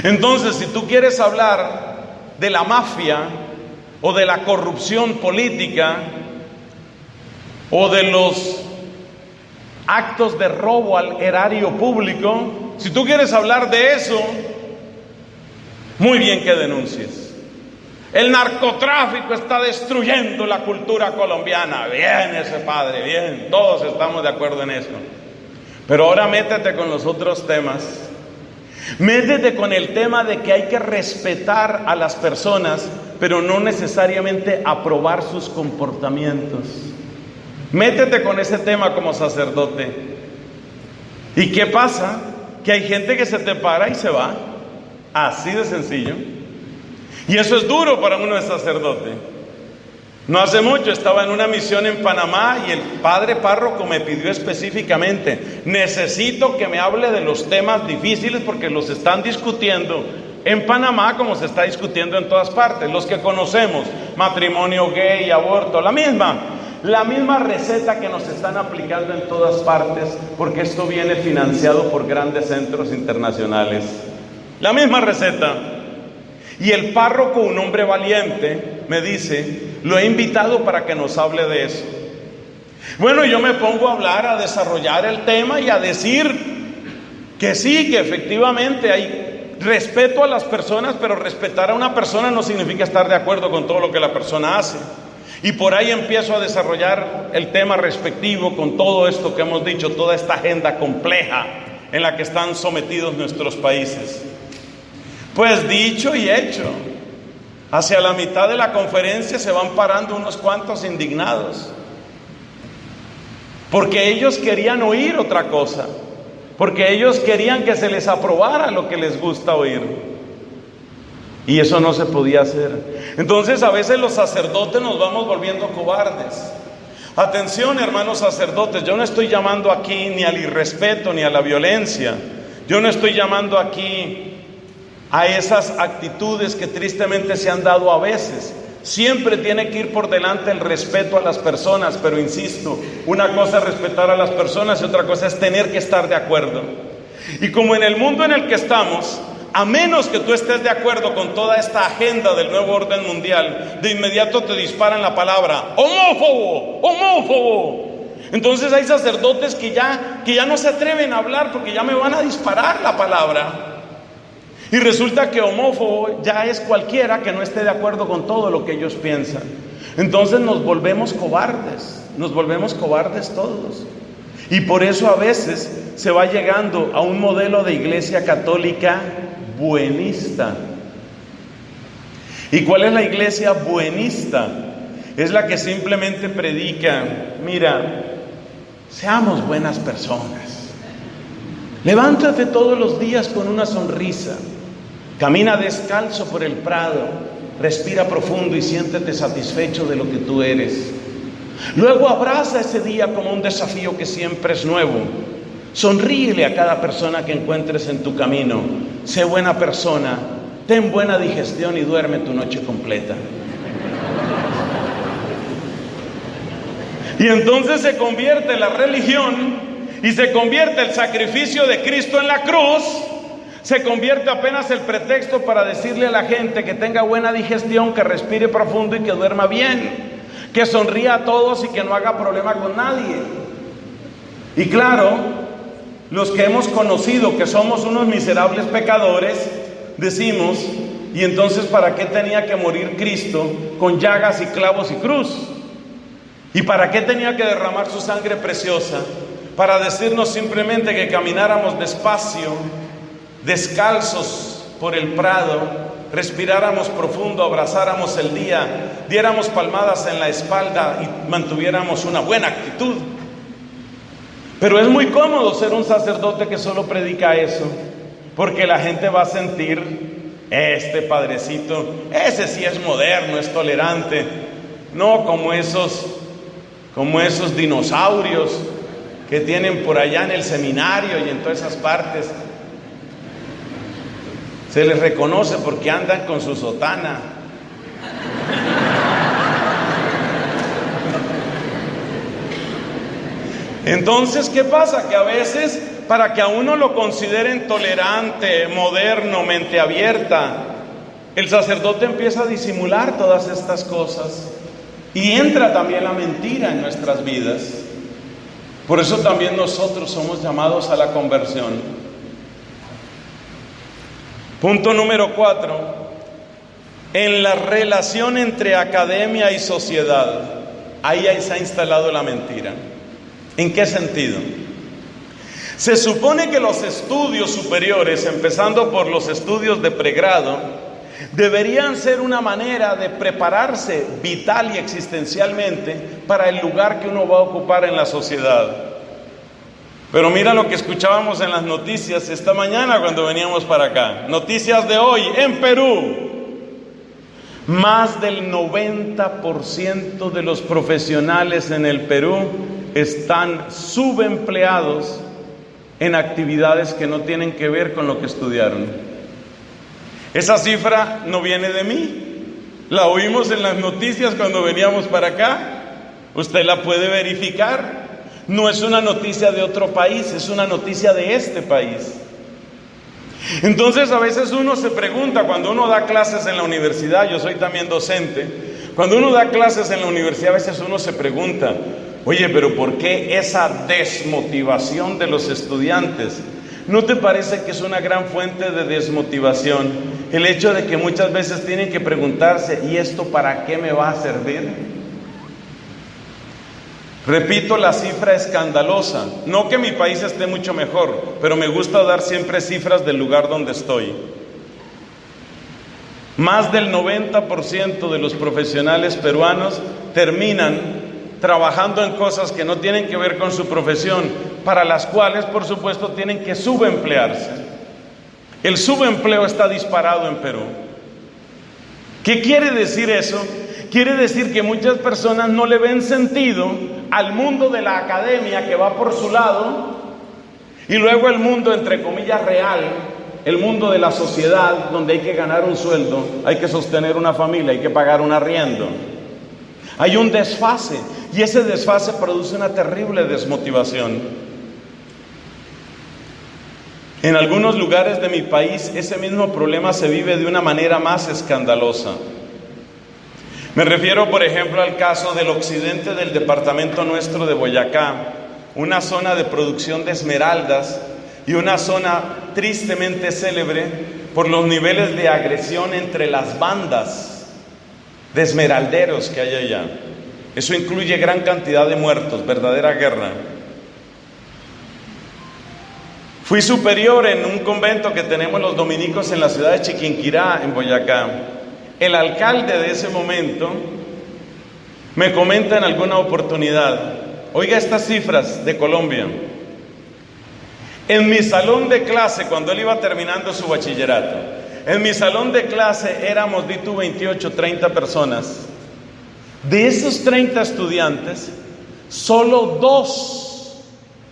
Entonces, si tú quieres hablar de la mafia o de la corrupción política o de los actos de robo al erario público, si tú quieres hablar de eso, muy bien que denuncies. El narcotráfico está destruyendo la cultura colombiana. Bien ese padre, bien, todos estamos de acuerdo en eso. Pero ahora métete con los otros temas. Métete con el tema de que hay que respetar a las personas, pero no necesariamente aprobar sus comportamientos. Métete con ese tema como sacerdote. ¿Y qué pasa? Que hay gente que se te para y se va. Así de sencillo. Y eso es duro para uno de sacerdote. No hace mucho estaba en una misión en Panamá y el padre párroco me pidió específicamente: necesito que me hable de los temas difíciles porque los están discutiendo en Panamá como se está discutiendo en todas partes. Los que conocemos, matrimonio gay, aborto, la misma receta que nos están aplicando en todas partes, porque esto viene financiado por grandes centros internacionales. La misma receta. Y el párroco, un hombre valiente, me dice: lo he invitado para que nos hable de eso. Bueno, yo me pongo a hablar, a desarrollar el tema y a decir que sí, que efectivamente hay respeto a las personas, pero respetar a una persona no significa estar de acuerdo con todo lo que la persona hace. Y por ahí empiezo a desarrollar el tema respectivo con todo esto que hemos dicho, toda esta agenda compleja en la que están sometidos nuestros países. Pues dicho y hecho, hacia la mitad de la conferencia se van parando unos cuantos indignados, porque ellos querían oír otra cosa, porque ellos querían que se les aprobara lo que les gusta oír, y eso no se podía hacer. Entonces a veces los sacerdotes nos vamos volviendo cobardes. Atención, hermanos sacerdotes, yo no estoy llamando aquí ni al irrespeto ni a la violencia, yo no estoy llamando aquí a esas actitudes que tristemente se han dado a veces. Siempre tiene que ir por delante el respeto a las personas, pero insisto, una cosa es respetar a las personas y otra cosa es tener que estar de acuerdo. Y como en el mundo en el que estamos, a menos que tú estés de acuerdo con toda esta agenda del nuevo orden mundial, de inmediato te disparan la palabra homófobo, homófobo. Entonces hay sacerdotes que ya no se atreven a hablar porque ya me van a disparar la palabra. Y resulta que homófobo ya es cualquiera que no esté de acuerdo con todo lo que ellos piensan. Entonces nos volvemos cobardes todos. Y por eso a veces se va llegando a un modelo de iglesia católica buenista. ¿Y cuál es la iglesia buenista? Es la que simplemente predica: mira, seamos buenas personas. Levántate todos los días con una sonrisa. Camina descalzo por el prado, respira profundo y siéntete satisfecho de lo que tú eres. Luego abraza ese día como un desafío que siempre es nuevo. Sonríele a cada persona que encuentres en tu camino. Sé buena persona, ten buena digestión y duerme tu noche completa. Y entonces se convierte la religión y se convierte el sacrificio de Cristo en la cruz. Se convierte apenas el pretexto para decirle a la gente que tenga buena digestión, que respire profundo y que duerma bien, que sonría a todos y que no haga problema con nadie. Y claro, los que hemos conocido que somos unos miserables pecadores, decimos, ¿y entonces para qué tenía que morir Cristo con llagas y clavos y cruz? ¿Y para qué tenía que derramar su sangre preciosa? Para decirnos simplemente que camináramos despacio, descalzos por el prado, respiráramos profundo, abrazáramos el día, diéramos palmadas en la espalda y mantuviéramos una buena actitud. Pero es muy cómodo ser un sacerdote que solo predica eso, porque la gente va a sentir, este padrecito, ese sí es moderno, es tolerante, no como esos dinosaurios que tienen por allá en el seminario y en todas esas partes. Se les reconoce porque andan con su sotana. Entonces, ¿qué pasa? Que a veces, para que a uno lo consideren tolerante, moderno, mente abierta, el sacerdote empieza a disimular todas estas cosas. Y entra también la mentira en nuestras vidas. Por eso también nosotros somos llamados a la conversión. Punto número 4. En la relación entre academia y sociedad, ahí se ha instalado la mentira. ¿En qué sentido? Se supone que los estudios superiores, empezando por los estudios de pregrado, deberían ser una manera de prepararse vital y existencialmente para el lugar que uno va a ocupar en la sociedad. Pero mira lo que escuchábamos en las noticias esta mañana cuando veníamos para acá. Noticias de hoy en Perú. Más del 90% de los profesionales en el Perú están subempleados en actividades que no tienen que ver con lo que estudiaron. Esa cifra no viene de mí, la oímos en las noticias cuando veníamos para acá, usted la puede verificar, no es una noticia de otro país, es una noticia de este país. Entonces a veces uno se pregunta, cuando uno da clases en la universidad, yo soy también docente, cuando uno da clases en la universidad a veces uno se pregunta, oye, pero ¿por qué esa desmotivación de los estudiantes? ¿No te parece que es una gran fuente de desmotivación el hecho de que muchas veces tienen que preguntarse, ¿y esto para qué me va a servir? Repito, la cifra escandalosa. No que mi país esté mucho mejor, pero me gusta dar siempre cifras del lugar donde estoy. Más del 90% de los profesionales peruanos terminan trabajando en cosas que no tienen que ver con su profesión, para las cuales, por supuesto, tienen que subemplearse. El subempleo está disparado en Perú. ¿Qué quiere decir eso? Quiere decir que muchas personas no le ven sentido al mundo de la academia que va por su lado, y luego el mundo, entre comillas, real, el mundo de la sociedad, donde hay que ganar un sueldo, hay que sostener una familia, hay que pagar un arriendo. Hay un desfase, y ese desfase produce una terrible desmotivación. En algunos lugares de mi país, ese mismo problema se vive de una manera más escandalosa. Me refiero, por ejemplo, al caso del occidente del departamento nuestro de Boyacá, una zona de producción de esmeraldas y una zona tristemente célebre por los niveles de agresión entre las bandas de esmeralderos que hay allá. Eso incluye gran cantidad de muertos, verdadera guerra. Fui superior en un convento que tenemos los dominicos en la ciudad de Chiquinquirá, en Boyacá. El alcalde de ese momento me comenta en alguna oportunidad, oiga estas cifras de Colombia. En mi salón de clase, cuando él iba terminando su bachillerato, en mi salón de clase éramos, di tú, 28, 30 personas. De esos 30 estudiantes, solo 2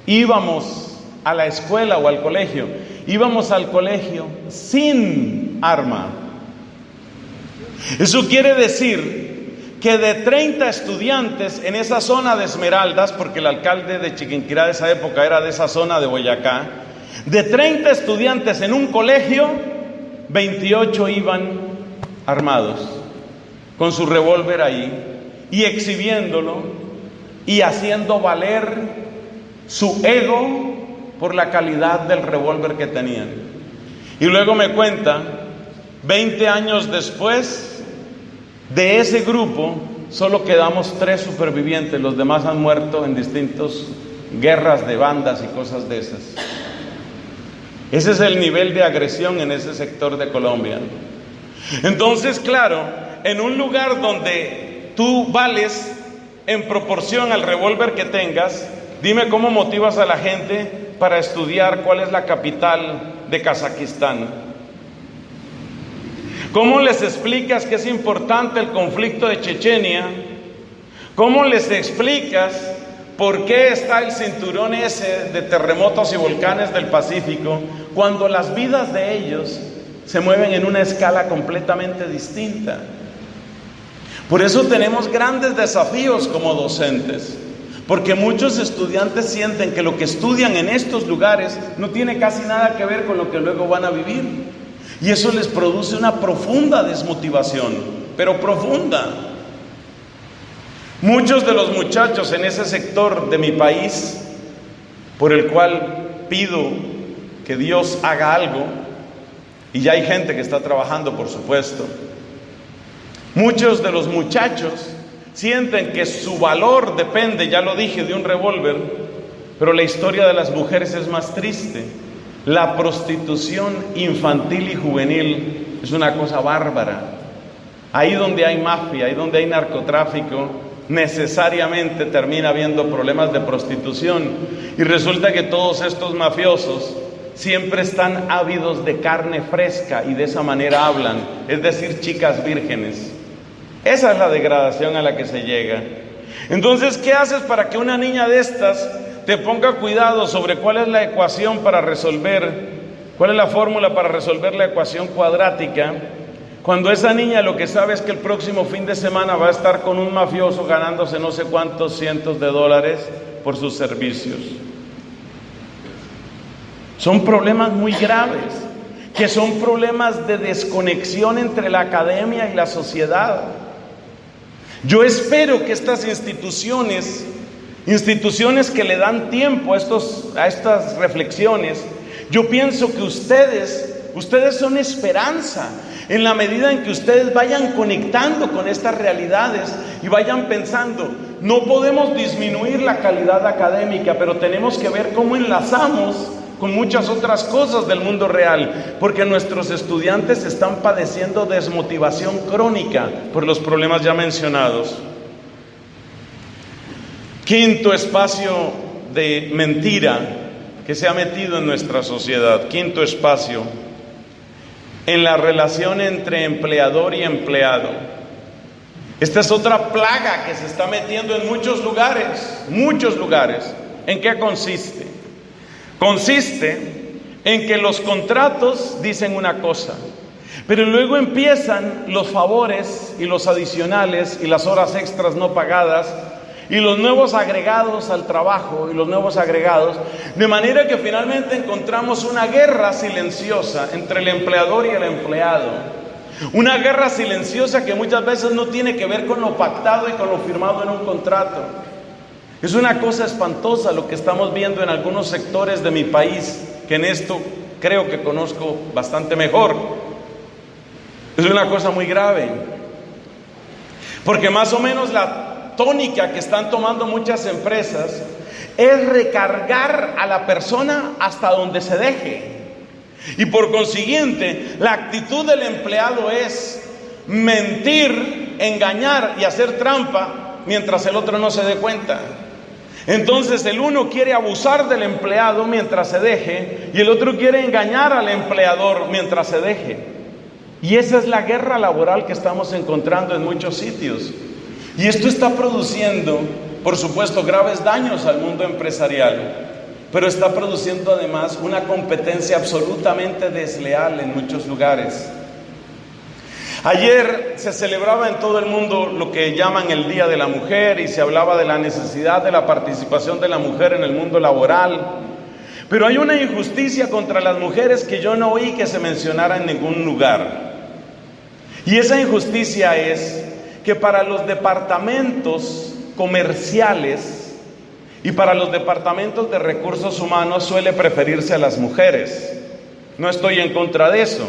íbamos a la escuela o al colegio. Íbamos al colegio sin arma. Eso quiere decir que de 30 estudiantes en esa zona de Esmeraldas, porque el alcalde de Chiquinquirá de esa época era de esa zona de Boyacá, de 30 estudiantes en un colegio, 28 iban armados, con su revólver ahí, y exhibiéndolo, y haciendo valer su ego por la calidad del revólver que tenían. Y luego me cuenta, 20 años después, de ese grupo solo quedamos 3 supervivientes, los demás han muerto en distintas guerras de bandas y cosas de esas. Ese es el nivel de agresión en ese sector de Colombia. Entonces, claro, en un lugar donde tú vales en proporción al revólver que tengas, dime cómo motivas a la gente para estudiar cuál es la capital de Kazajistán. ¿Cómo les explicas que es importante el conflicto de Chechenia? ¿Cómo les explicas por qué está el cinturón ese de terremotos y volcanes del Pacífico, cuando las vidas de ellos se mueven en una escala completamente distinta? Por eso tenemos grandes desafíos como docentes, porque muchos estudiantes sienten que lo que estudian en estos lugares no tiene casi nada que ver con lo que luego van a vivir. Y eso les produce una profunda desmotivación, pero profunda. Muchos de los muchachos en ese sector de mi país, por el cual pido que Dios haga algo, y ya hay gente que está trabajando, por supuesto, muchos de los muchachos sienten que su valor depende, ya lo dije, de un revólver, pero la historia de las mujeres es más triste. La prostitución infantil y juvenil es una cosa bárbara. Ahí donde hay mafia, ahí donde hay narcotráfico, necesariamente termina habiendo problemas de prostitución. Y resulta que todos estos mafiosos siempre están ávidos de carne fresca y de esa manera hablan, es decir, chicas vírgenes. Esa es la degradación a la que se llega. Entonces, ¿qué haces para que una niña de estas te ponga cuidado sobre cuál es la ecuación para resolver, cuál es la fórmula para resolver la ecuación cuadrática, cuando esa niña lo que sabe es que el próximo fin de semana va a estar con un mafioso ganándose no sé cuántos cientos de dólares por sus servicios? Son problemas muy graves, que son problemas de desconexión entre la academia y la sociedad. Yo espero que estas instituciones que le dan tiempo a estas reflexiones, yo pienso que ustedes son esperanza, en la medida en que ustedes vayan conectando con estas realidades y vayan pensando, no podemos disminuir la calidad académica, pero tenemos que ver cómo enlazamos con muchas otras cosas del mundo real, porque nuestros estudiantes están padeciendo desmotivación crónica por los problemas ya mencionados. Quinto espacio de mentira que se ha metido en nuestra sociedad. Quinto espacio, en la relación entre empleador y empleado. Esta es otra plaga que se está metiendo en muchos lugares, muchos lugares. ¿En qué consiste? Consiste en que los contratos dicen una cosa, pero luego empiezan los favores y los adicionales y las horas extras no pagadas y los nuevos agregados al trabajo y los nuevos agregados, de manera que finalmente encontramos una guerra silenciosa entre el empleador y el empleado. Una guerra silenciosa que muchas veces no tiene que ver con lo pactado y con lo firmado en un contrato. Es una cosa espantosa lo que estamos viendo en algunos sectores de mi país, que en esto creo que conozco bastante mejor. Es una cosa muy grave, porque más o menos la tónica que están tomando muchas empresas es recargar a la persona hasta donde se deje. Y por consiguiente, la actitud del empleado es mentir, engañar y hacer trampa mientras el otro no se dé cuenta. Entonces el uno quiere abusar del empleado mientras se deje y el otro quiere engañar al empleador mientras se deje. Y esa es la guerra laboral que estamos encontrando en muchos sitios. Y esto está produciendo, por supuesto, graves daños al mundo empresarial, pero está produciendo además una competencia absolutamente desleal en muchos lugares. Ayer se celebraba en todo el mundo lo que llaman el Día de la Mujer y se hablaba de la necesidad de la participación de la mujer en el mundo laboral. Pero hay una injusticia contra las mujeres que yo no oí que se mencionara en ningún lugar. Y esa injusticia es que para los departamentos comerciales Y para los departamentos de recursos humanos suele preferirse a las mujeres. No estoy en contra de eso.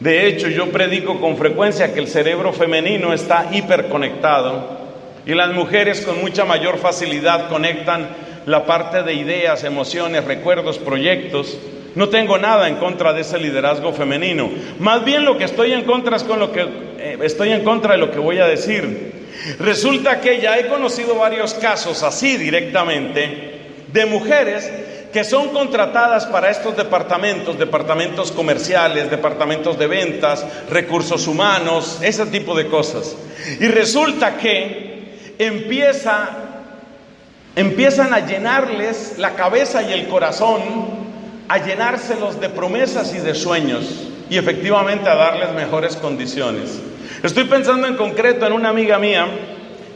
De hecho, yo predico con frecuencia que el cerebro femenino está hiperconectado y las mujeres con mucha mayor facilidad conectan la parte de ideas, emociones, recuerdos, proyectos. No tengo nada en contra de ese liderazgo femenino. Más bien lo que estoy en contra es estoy en contra de lo que voy a decir. Resulta que ya he conocido varios casos así directamente de mujeres que son contratadas para estos departamentos comerciales, departamentos de ventas, recursos humanos, ese tipo de cosas. Y resulta que empiezan a llenarles la cabeza y el corazón, a llenárselos de promesas y de sueños, y efectivamente a darles mejores condiciones. Estoy pensando en concreto en una amiga mía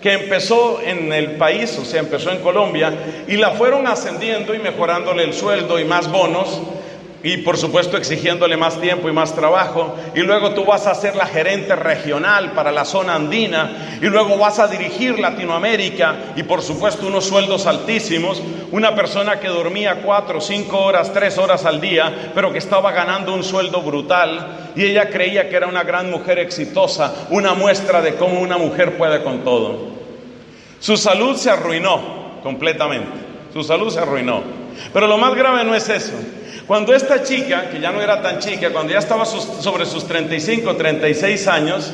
que empezó en el país, o sea, empezó en Colombia, y la fueron ascendiendo y mejorándole el sueldo y más bonos, y por supuesto exigiéndole más tiempo y más trabajo, y luego tú vas a ser la gerente regional para la zona andina, y luego vas a dirigir Latinoamérica, y por supuesto unos sueldos altísimos, una persona que dormía 4, 5 horas, 3 horas al día, pero que estaba ganando un sueldo brutal, y ella creía que era una gran mujer exitosa, una muestra de cómo una mujer puede con todo. Su salud se arruinó completamente, su salud se arruinó, pero lo más grave no es eso. Cuando esta chica, que ya no era tan chica, cuando ya estaba sobre sus 35, 36 años,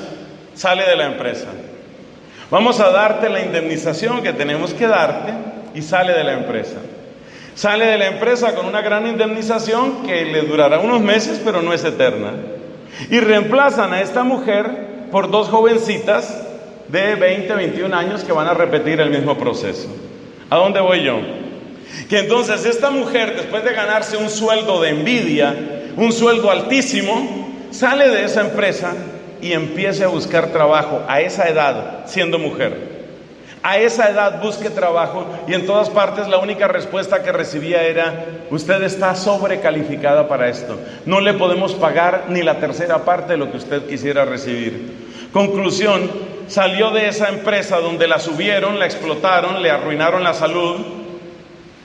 sale de la empresa. Vamos a darte la indemnización que tenemos que darte, y sale de la empresa. Sale de la empresa con una gran indemnización que le durará unos meses, pero no es eterna. Y reemplazan a esta mujer por 2 jovencitas de 20, 21 años que van a repetir el mismo proceso. ¿A dónde voy yo? Que entonces esta mujer, después de ganarse un sueldo de envidia, un sueldo altísimo, sale de esa empresa y empieza a buscar trabajo a esa edad, siendo mujer. A esa edad busque trabajo, y en todas partes la única respuesta que recibía era: usted está sobrecalificada para esto, no le podemos pagar ni la tercera parte de lo que usted quisiera recibir. Conclusión, salió de esa empresa donde la subieron, la explotaron, le arruinaron la salud.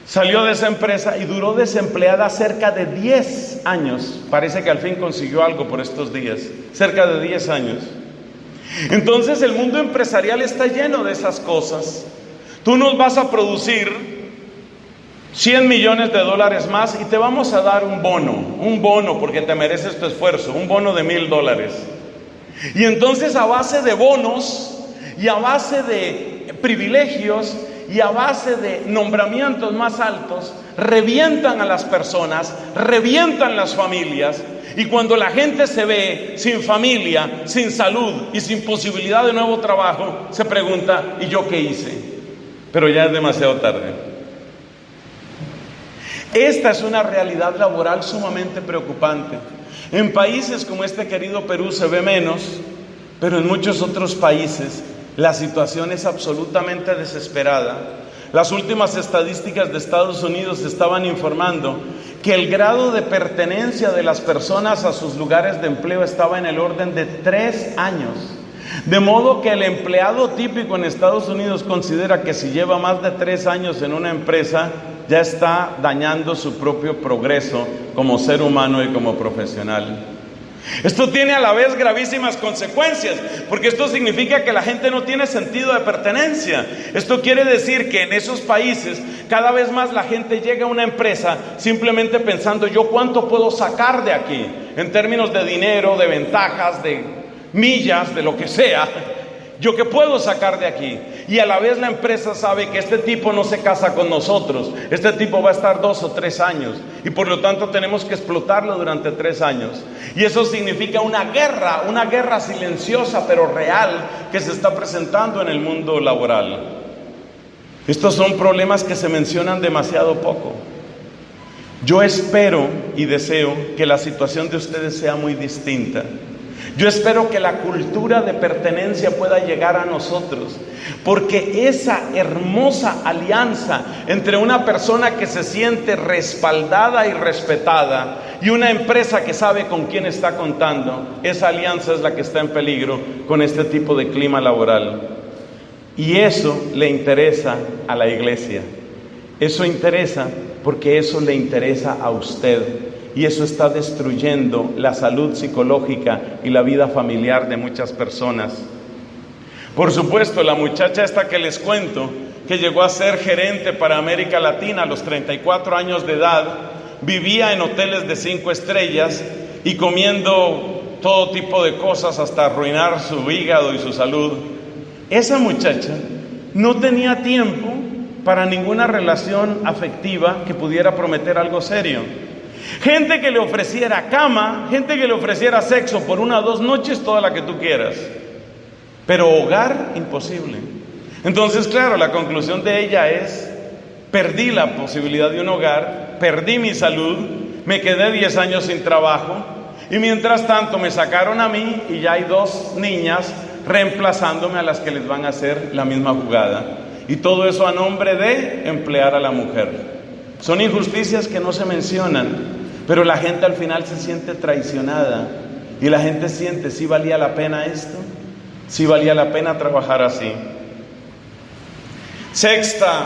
Salió de esa empresa y duró desempleada cerca de 10 años. Parece que al fin consiguió algo por estos días. Cerca de 10 años. Entonces el mundo empresarial está lleno de esas cosas. Tú nos vas a producir $100 millones más y te vamos a dar un bono porque te mereces tu esfuerzo, un bono de $1,000. Y entonces a base de bonos y a base de privilegios y a base de nombramientos más altos, revientan a las personas, revientan las familias, y cuando la gente se ve sin familia, sin salud y sin posibilidad de nuevo trabajo, se pregunta: ¿y yo qué hice? Pero ya es demasiado tarde. Esta es una realidad laboral sumamente preocupante. En países como este querido Perú se ve menos, pero en muchos otros países la situación es absolutamente desesperada. Las últimas estadísticas de Estados Unidos estaban informando que el grado de pertenencia de las personas a sus lugares de empleo estaba en el orden de 3 años. De modo que el empleado típico en Estados Unidos considera que si lleva más de 3 años en una empresa, ya está dañando su propio progreso como ser humano y como profesional. Esto tiene a la vez gravísimas consecuencias, porque esto significa que la gente no tiene sentido de pertenencia. Esto quiere decir que en esos países cada vez más la gente llega a una empresa simplemente pensando: ¿yo cuánto puedo sacar de aquí? En términos de dinero, de ventajas, de millas, de lo que sea. ¿Yo qué puedo sacar de aquí? Y a la vez la empresa sabe que este tipo no se casa con nosotros, este tipo va a estar 2 o 3 años, y por lo tanto tenemos que explotarlo durante 3 años. Y eso significa una guerra silenciosa pero real que se está presentando en el mundo laboral. Estos son problemas que se mencionan demasiado poco. Yo espero y deseo que la situación de ustedes sea muy distinta. Yo espero que la cultura de pertenencia pueda llegar a nosotros, porque esa hermosa alianza entre una persona que se siente respaldada y respetada y una empresa que sabe con quién está contando, esa alianza es la que está en peligro con este tipo de clima laboral. Y eso le interesa a la iglesia. Eso interesa porque eso le interesa a usted y eso está destruyendo la salud psicológica y la vida familiar de muchas personas. Por supuesto, la muchacha esta que les cuento, que llegó a ser gerente para América Latina a los 34 años de edad, vivía en hoteles de 5 estrellas y comiendo todo tipo de cosas hasta arruinar su hígado y su salud. Esa muchacha no tenía tiempo para ninguna relación afectiva que pudiera prometer algo serio. Gente que le ofreciera cama, gente que le ofreciera sexo por 1 o 2 noches, toda la que tú quieras. Pero hogar, imposible. Entonces, claro, la conclusión de ella es: perdí la posibilidad de un hogar, perdí mi salud, me quedé 10 años sin trabajo y mientras tanto me sacaron a mí y ya hay 2 niñas reemplazándome a las que les van a hacer la misma jugada. Y todo eso a nombre de emplear a la mujer. Son injusticias que no se mencionan, pero la gente al final se siente traicionada y la gente siente: ¿sí valía la pena esto? ¿Sí valía la pena trabajar así? Sexta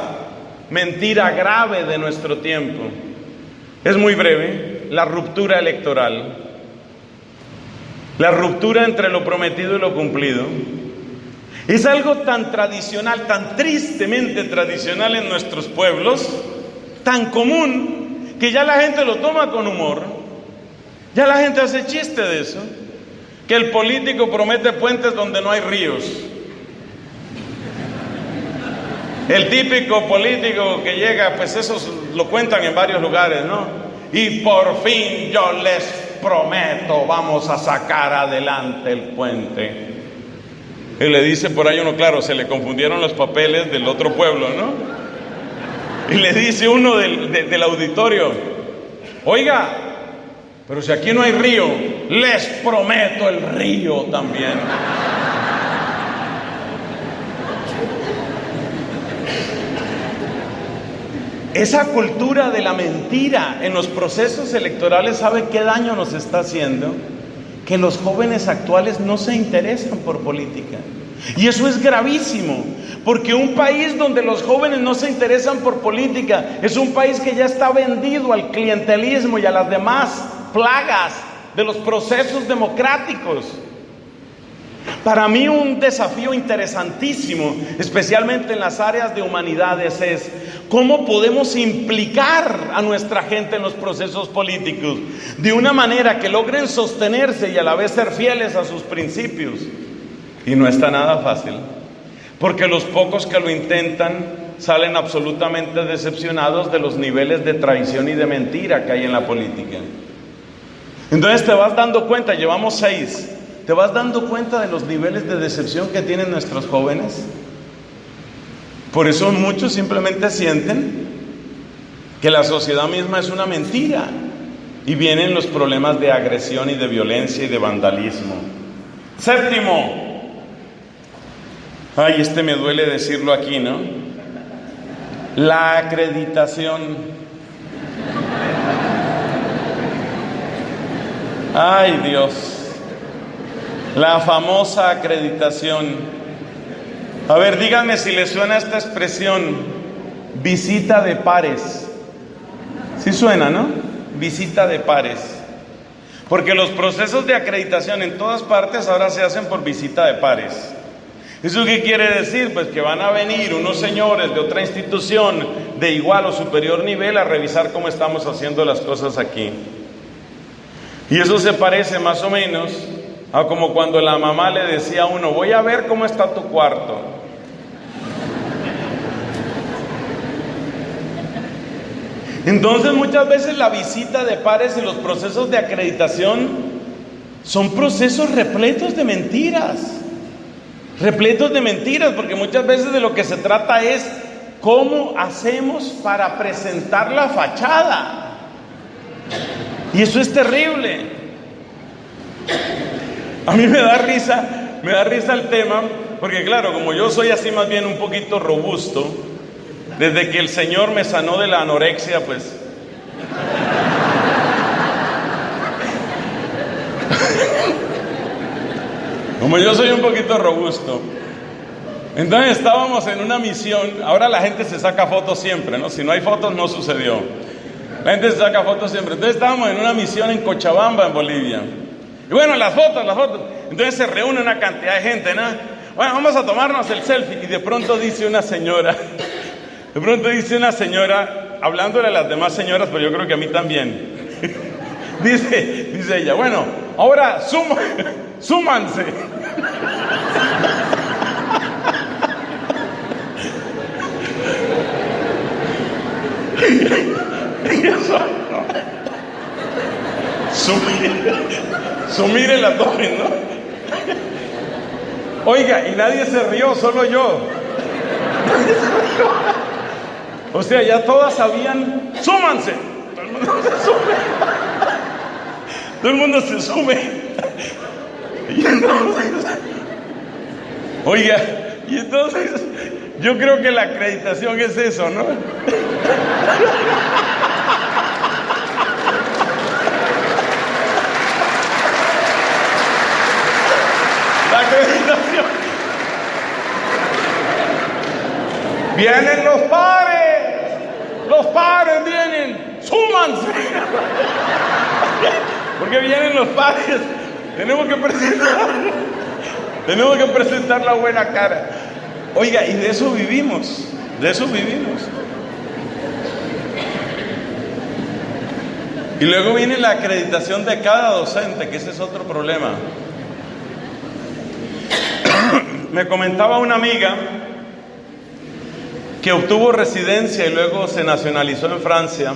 mentira grave de nuestro tiempo. Es muy breve: la ruptura electoral. La ruptura entre lo prometido y lo cumplido. Es algo tan tradicional, tan tristemente tradicional en nuestros pueblos, tan común, que ya la gente lo toma con humor. Ya la gente hace chiste de eso. Que el político promete puentes donde no hay ríos. El típico político que llega, pues eso lo cuentan en varios lugares, ¿no? Y por fin yo les prometo, vamos a sacar adelante el puente. Y le dice por ahí uno, claro, se le confundieron los papeles del otro pueblo, ¿no? Y le dice uno del auditorio: oiga, pero si aquí no hay río, les prometo el río también. Esa cultura de la mentira en los procesos electorales, ¿sabe qué daño nos está haciendo? Que los jóvenes actuales no se interesan por política. Y eso es gravísimo, porque un país donde los jóvenes no se interesan por política es un país que ya está vendido al clientelismo y a las demás plagas de los procesos democráticos. Para mí un desafío interesantísimo, especialmente en las áreas de humanidades, es cómo podemos implicar a nuestra gente en los procesos políticos de una manera que logren sostenerse y a la vez ser fieles a sus principios. Y no está nada fácil, porque los pocos que lo intentan salen absolutamente decepcionados de los niveles de traición y de mentira que hay en la política. Entonces te vas dando cuenta, llevamos 6, ¿te vas dando cuenta de los niveles de decepción que tienen nuestros jóvenes? Por eso muchos simplemente sienten que la sociedad misma es una mentira y vienen los problemas de agresión y de violencia y de vandalismo. Séptimo, ay, me duele decirlo aquí, ¿no? La acreditación. Ay, Dios. La famosa acreditación. A ver, díganme si les suena esta expresión: visita de pares. Sí suena, ¿no? Visita de pares. Porque los procesos de acreditación en todas partes ahora se hacen por visita de pares. ¿Eso qué quiere decir? Pues que van a venir unos señores de otra institución de igual o superior nivel a revisar cómo estamos haciendo las cosas aquí. Y eso se parece más o menos a como cuando la mamá le decía a uno: voy a ver cómo está tu cuarto. Entonces muchas veces la visita de pares y los procesos de acreditación son procesos repletos de mentiras. Repletos de mentiras, porque muchas veces de lo que se trata es cómo hacemos para presentar la fachada. Y eso es terrible. A mí me da risa el tema, porque claro, como yo soy así más bien un poquito robusto, desde que el Señor me sanó de la anorexia, pues como yo soy un poquito robusto, Entonces estábamos en una misión. Ahora la gente se saca fotos siempre, ¿no? Si no hay fotos, no sucedió. La gente se saca fotos siempre. Entonces estábamos en una misión en Cochabamba, en Bolivia. Y bueno, las fotos. Entonces se reúne una cantidad de gente, ¿no? Bueno, vamos a tomarnos el selfie. Y de pronto dice una señora, hablándole a las demás señoras, pero yo creo que a mí también. Dice ella, bueno, ahora súmanse. Sumir el abdomen, ¿no? Oiga, y nadie se rió, solo yo. O sea, ya todas sabían, súmanse. Todo el mundo se sume. Oiga, y entonces yo creo que la acreditación es eso, ¿no? La acreditación. Vienen los pares vienen, súmanse. Porque vienen los pares, tenemos que presentar la buena cara. Oiga, y de eso vivimos. Y luego viene la acreditación de cada docente, que ese es otro problema. Me comentaba una amiga que obtuvo residencia y luego se nacionalizó en Francia.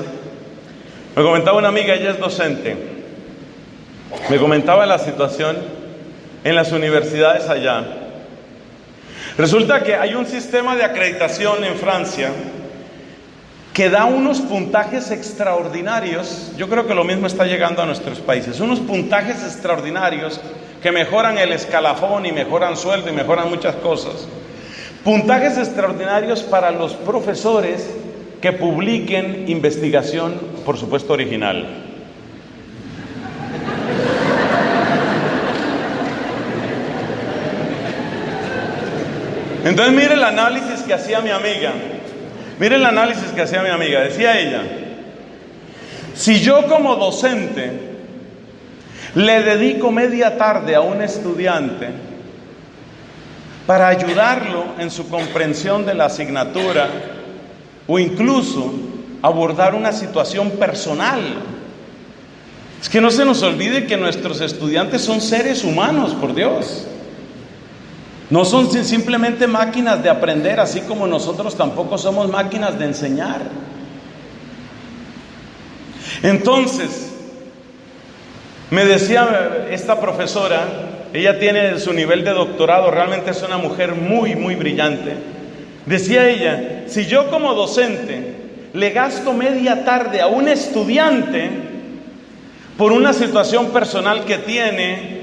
Me comentaba una amiga, ella es docente. Me comentaba la situación en las universidades allá. Resulta que hay un sistema de acreditación en Francia que da unos puntajes extraordinarios. Yo creo que lo mismo está llegando a nuestros países. Unos puntajes extraordinarios que mejoran el escalafón y mejoran sueldo y mejoran muchas cosas. Puntajes extraordinarios para los profesores que publiquen investigación, por supuesto, original. Entonces mire el análisis que hacía mi amiga. Decía ella, si yo como docente le dedico media tarde a un estudiante para ayudarlo en su comprensión de la asignatura o incluso abordar una situación personal. Es que no se nos olvide que nuestros estudiantes son seres humanos, por Dios. No son simplemente máquinas de aprender, así como nosotros tampoco somos máquinas de enseñar. Entonces, me decía esta profesora, ella tiene su nivel de doctorado, realmente es una mujer muy, muy brillante. Decía ella, si yo como docente le gasto media tarde a un estudiante por una situación personal que tiene,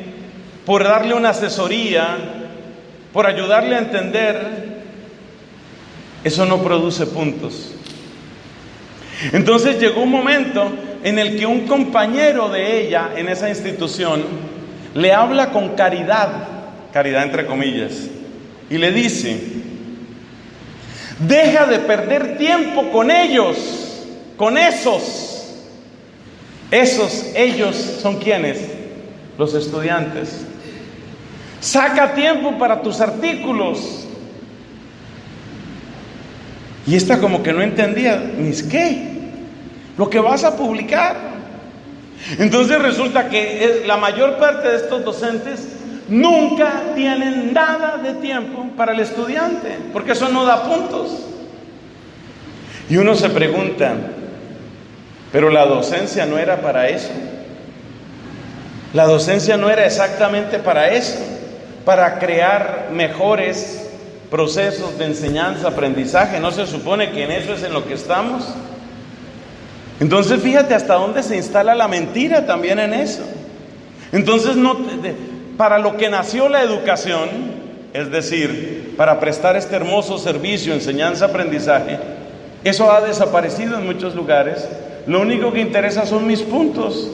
por darle una asesoría, por ayudarle a entender, eso no produce puntos. Entonces llegó un momento en el que un compañero de ella en esa institución le habla con caridad entre comillas, y le dice, deja de perder tiempo con ellos, con esos. Ellos son ¿quiénes? Los estudiantes. Saca tiempo para tus artículos. Y esta como que no entendía, ni qué, lo que vas a publicar. Entonces resulta que la mayor parte de estos docentes nunca tienen nada de tiempo para el estudiante, porque eso no da puntos. Y uno se pregunta, pero la docencia no era para eso. La docencia no era exactamente para eso, para crear mejores procesos de enseñanza, aprendizaje. ¿No se supone que en eso es en lo que estamos? Entonces fíjate hasta dónde se instala la mentira también en eso. Entonces para lo que nació la educación, es decir, para prestar este hermoso servicio, enseñanza, aprendizaje, eso ha desaparecido en muchos lugares. Lo único que interesa son mis puntos.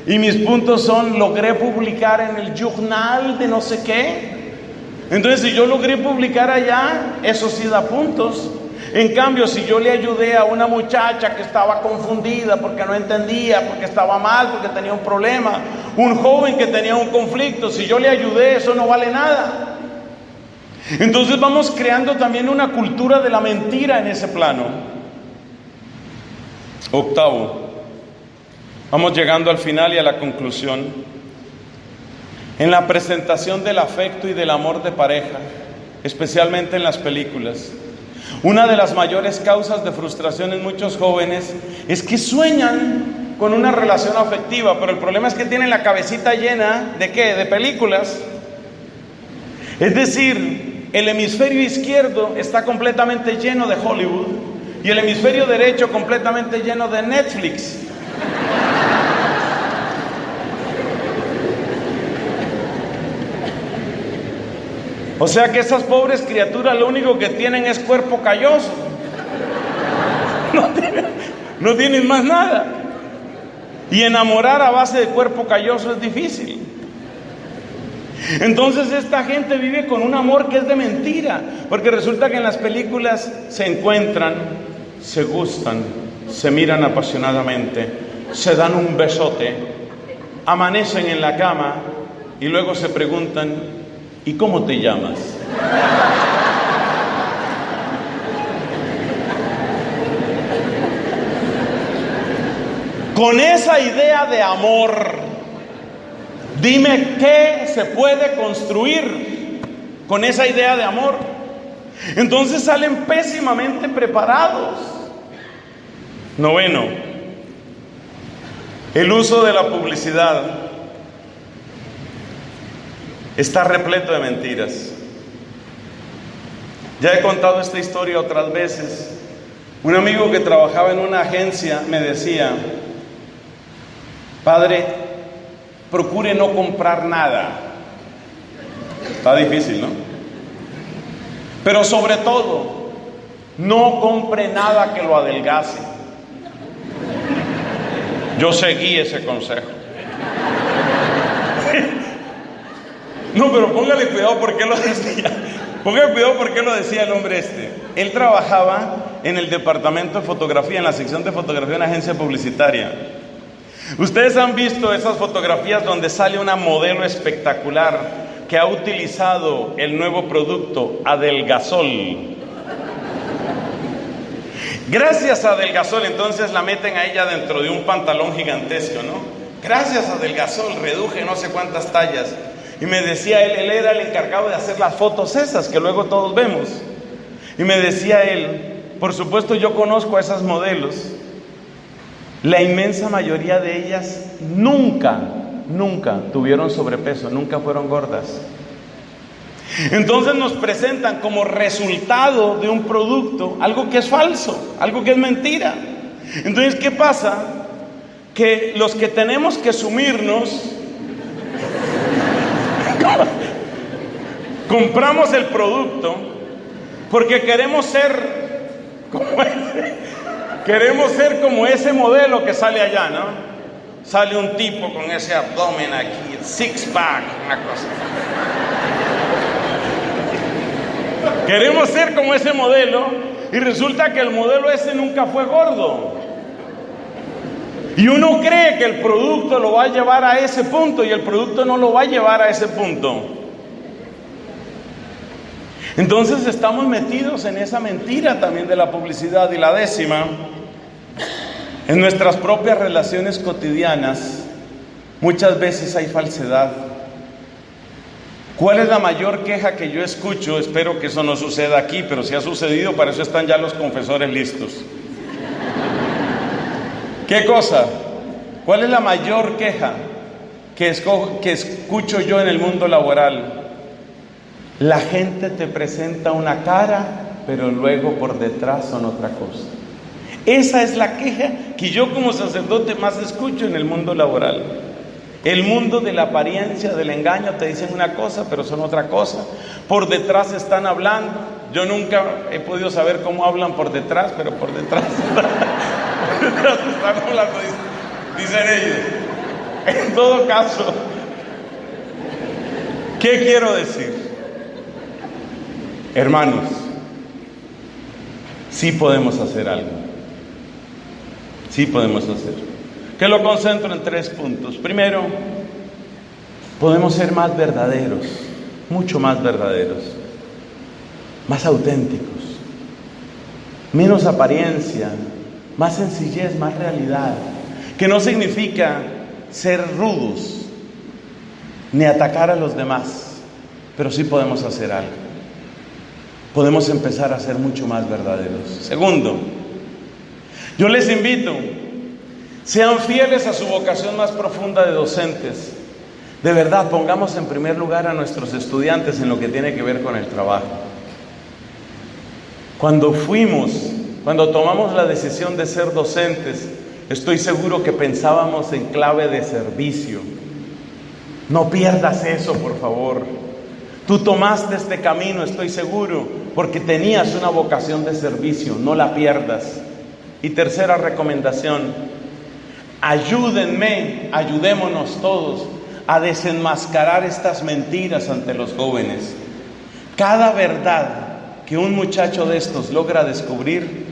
Y mis puntos son, logré publicar en el journal de no sé qué. Entonces, si yo logré publicar allá, eso sí da puntos. En cambio, si yo le ayudé a una muchacha que estaba confundida porque no entendía, porque estaba mal, porque tenía un problema, un joven que tenía un conflicto, si yo le ayudé, eso no vale nada. Entonces vamos creando también una cultura de la mentira en ese plano. Octavo, vamos llegando al final y a la conclusión. En la presentación del afecto y del amor de pareja, especialmente en las películas, una de las mayores causas de frustración en muchos jóvenes es que sueñan con una relación afectiva, pero el problema es que tienen la cabecita llena ¿de qué? De películas. Es decir, el hemisferio izquierdo está completamente lleno de Hollywood y el hemisferio derecho completamente lleno de Netflix. O sea que esas pobres criaturas lo único que tienen es cuerpo calloso. No tienen más nada. Y enamorar a base de cuerpo calloso es difícil. Entonces esta gente vive con un amor que es de mentira, porque resulta que en las películas se encuentran, se gustan, se miran apasionadamente, se dan un besote, amanecen en la cama y luego se preguntan: ¿y cómo te llamas? Con esa idea de amor, dime qué se puede construir con esa idea de amor. Entonces salen pésimamente preparados. Noveno, el uso de la publicidad está repleto de mentiras. Ya he contado esta historia otras veces. Un amigo que trabajaba en una agencia me decía: padre, procure no comprar nada. Está difícil, ¿no? Pero sobre todo, no compre nada que lo adelgace. Yo seguí ese consejo. No, pero póngale cuidado por qué lo decía. Póngale cuidado por qué lo decía el hombre este. Él trabajaba en el departamento de fotografía, en la sección de fotografía de una agencia publicitaria. Ustedes han visto esas fotografías donde sale una modelo espectacular que ha utilizado el nuevo producto Adelgasol. Gracias a Adelgasol, entonces la meten a ella dentro de un pantalón gigantesco, ¿no? Gracias a Adelgasol reduje no sé cuántas tallas. Y me decía él era el encargado de hacer las fotos esas que luego todos vemos. Y me decía él: por supuesto yo conozco a esas modelos. La inmensa mayoría de ellas nunca tuvieron sobrepeso, nunca fueron gordas. Entonces nos presentan como resultado de un producto algo que es falso, algo que es mentira. Entonces, ¿qué pasa? Que los que tenemos que sumirnos, compramos el producto porque queremos ser como ese modelo que sale allá, ¿no? Sale un tipo con ese abdomen aquí, el six pack, una cosa. Queremos ser como ese modelo y resulta que el modelo ese nunca fue gordo. Y uno cree que el producto lo va a llevar a ese punto y el producto no lo va a llevar a ese punto. Entonces estamos metidos en esa mentira también de la publicidad. Y la décima, en nuestras propias relaciones cotidianas, muchas veces hay falsedad. ¿Cuál es la mayor queja que yo escucho? Espero que eso no suceda aquí, pero si ha sucedido, para eso están ya los confesores listos. ¿Qué cosa? ¿Cuál es la mayor queja que escucho yo en el mundo laboral? La gente te presenta una cara, pero luego por detrás son otra cosa. Esa es la queja que yo como sacerdote más escucho en el mundo laboral. El mundo de la apariencia, del engaño, te dicen una cosa, pero son otra cosa. Por detrás están hablando. Yo nunca he podido saber cómo hablan por detrás, pero por detrás están hablando, dicen ellos. En todo caso, ¿qué quiero decir? Hermanos, sí podemos hacer algo. Sí podemos hacer. Que lo concentro en 3 puntos. Primero, podemos ser más verdaderos, mucho más verdaderos, más auténticos, menos apariencia, más sencillez, más realidad. Que no significa ser rudos ni atacar a los demás, pero sí podemos hacer algo. Podemos empezar a ser mucho más verdaderos. Segundo, yo les invito, sean fieles a su vocación más profunda de docentes. De verdad, pongamos en primer lugar a nuestros estudiantes en lo que tiene que ver con el trabajo. Cuando tomamos la decisión de ser docentes, estoy seguro que pensábamos en clave de servicio. No pierdas eso, por favor. Tú tomaste este camino, estoy seguro, porque tenías una vocación de servicio. No la pierdas. Y tercera recomendación: ayudémonos todos a desenmascarar estas mentiras ante los jóvenes. Cada verdad que un muchacho de estos logra descubrir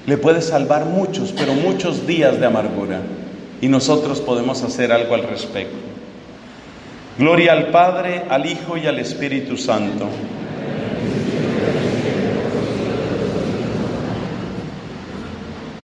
le puede salvar muchos, pero muchos días de amargura. Y nosotros podemos hacer algo al respecto. Gloria al Padre, al Hijo y al Espíritu Santo.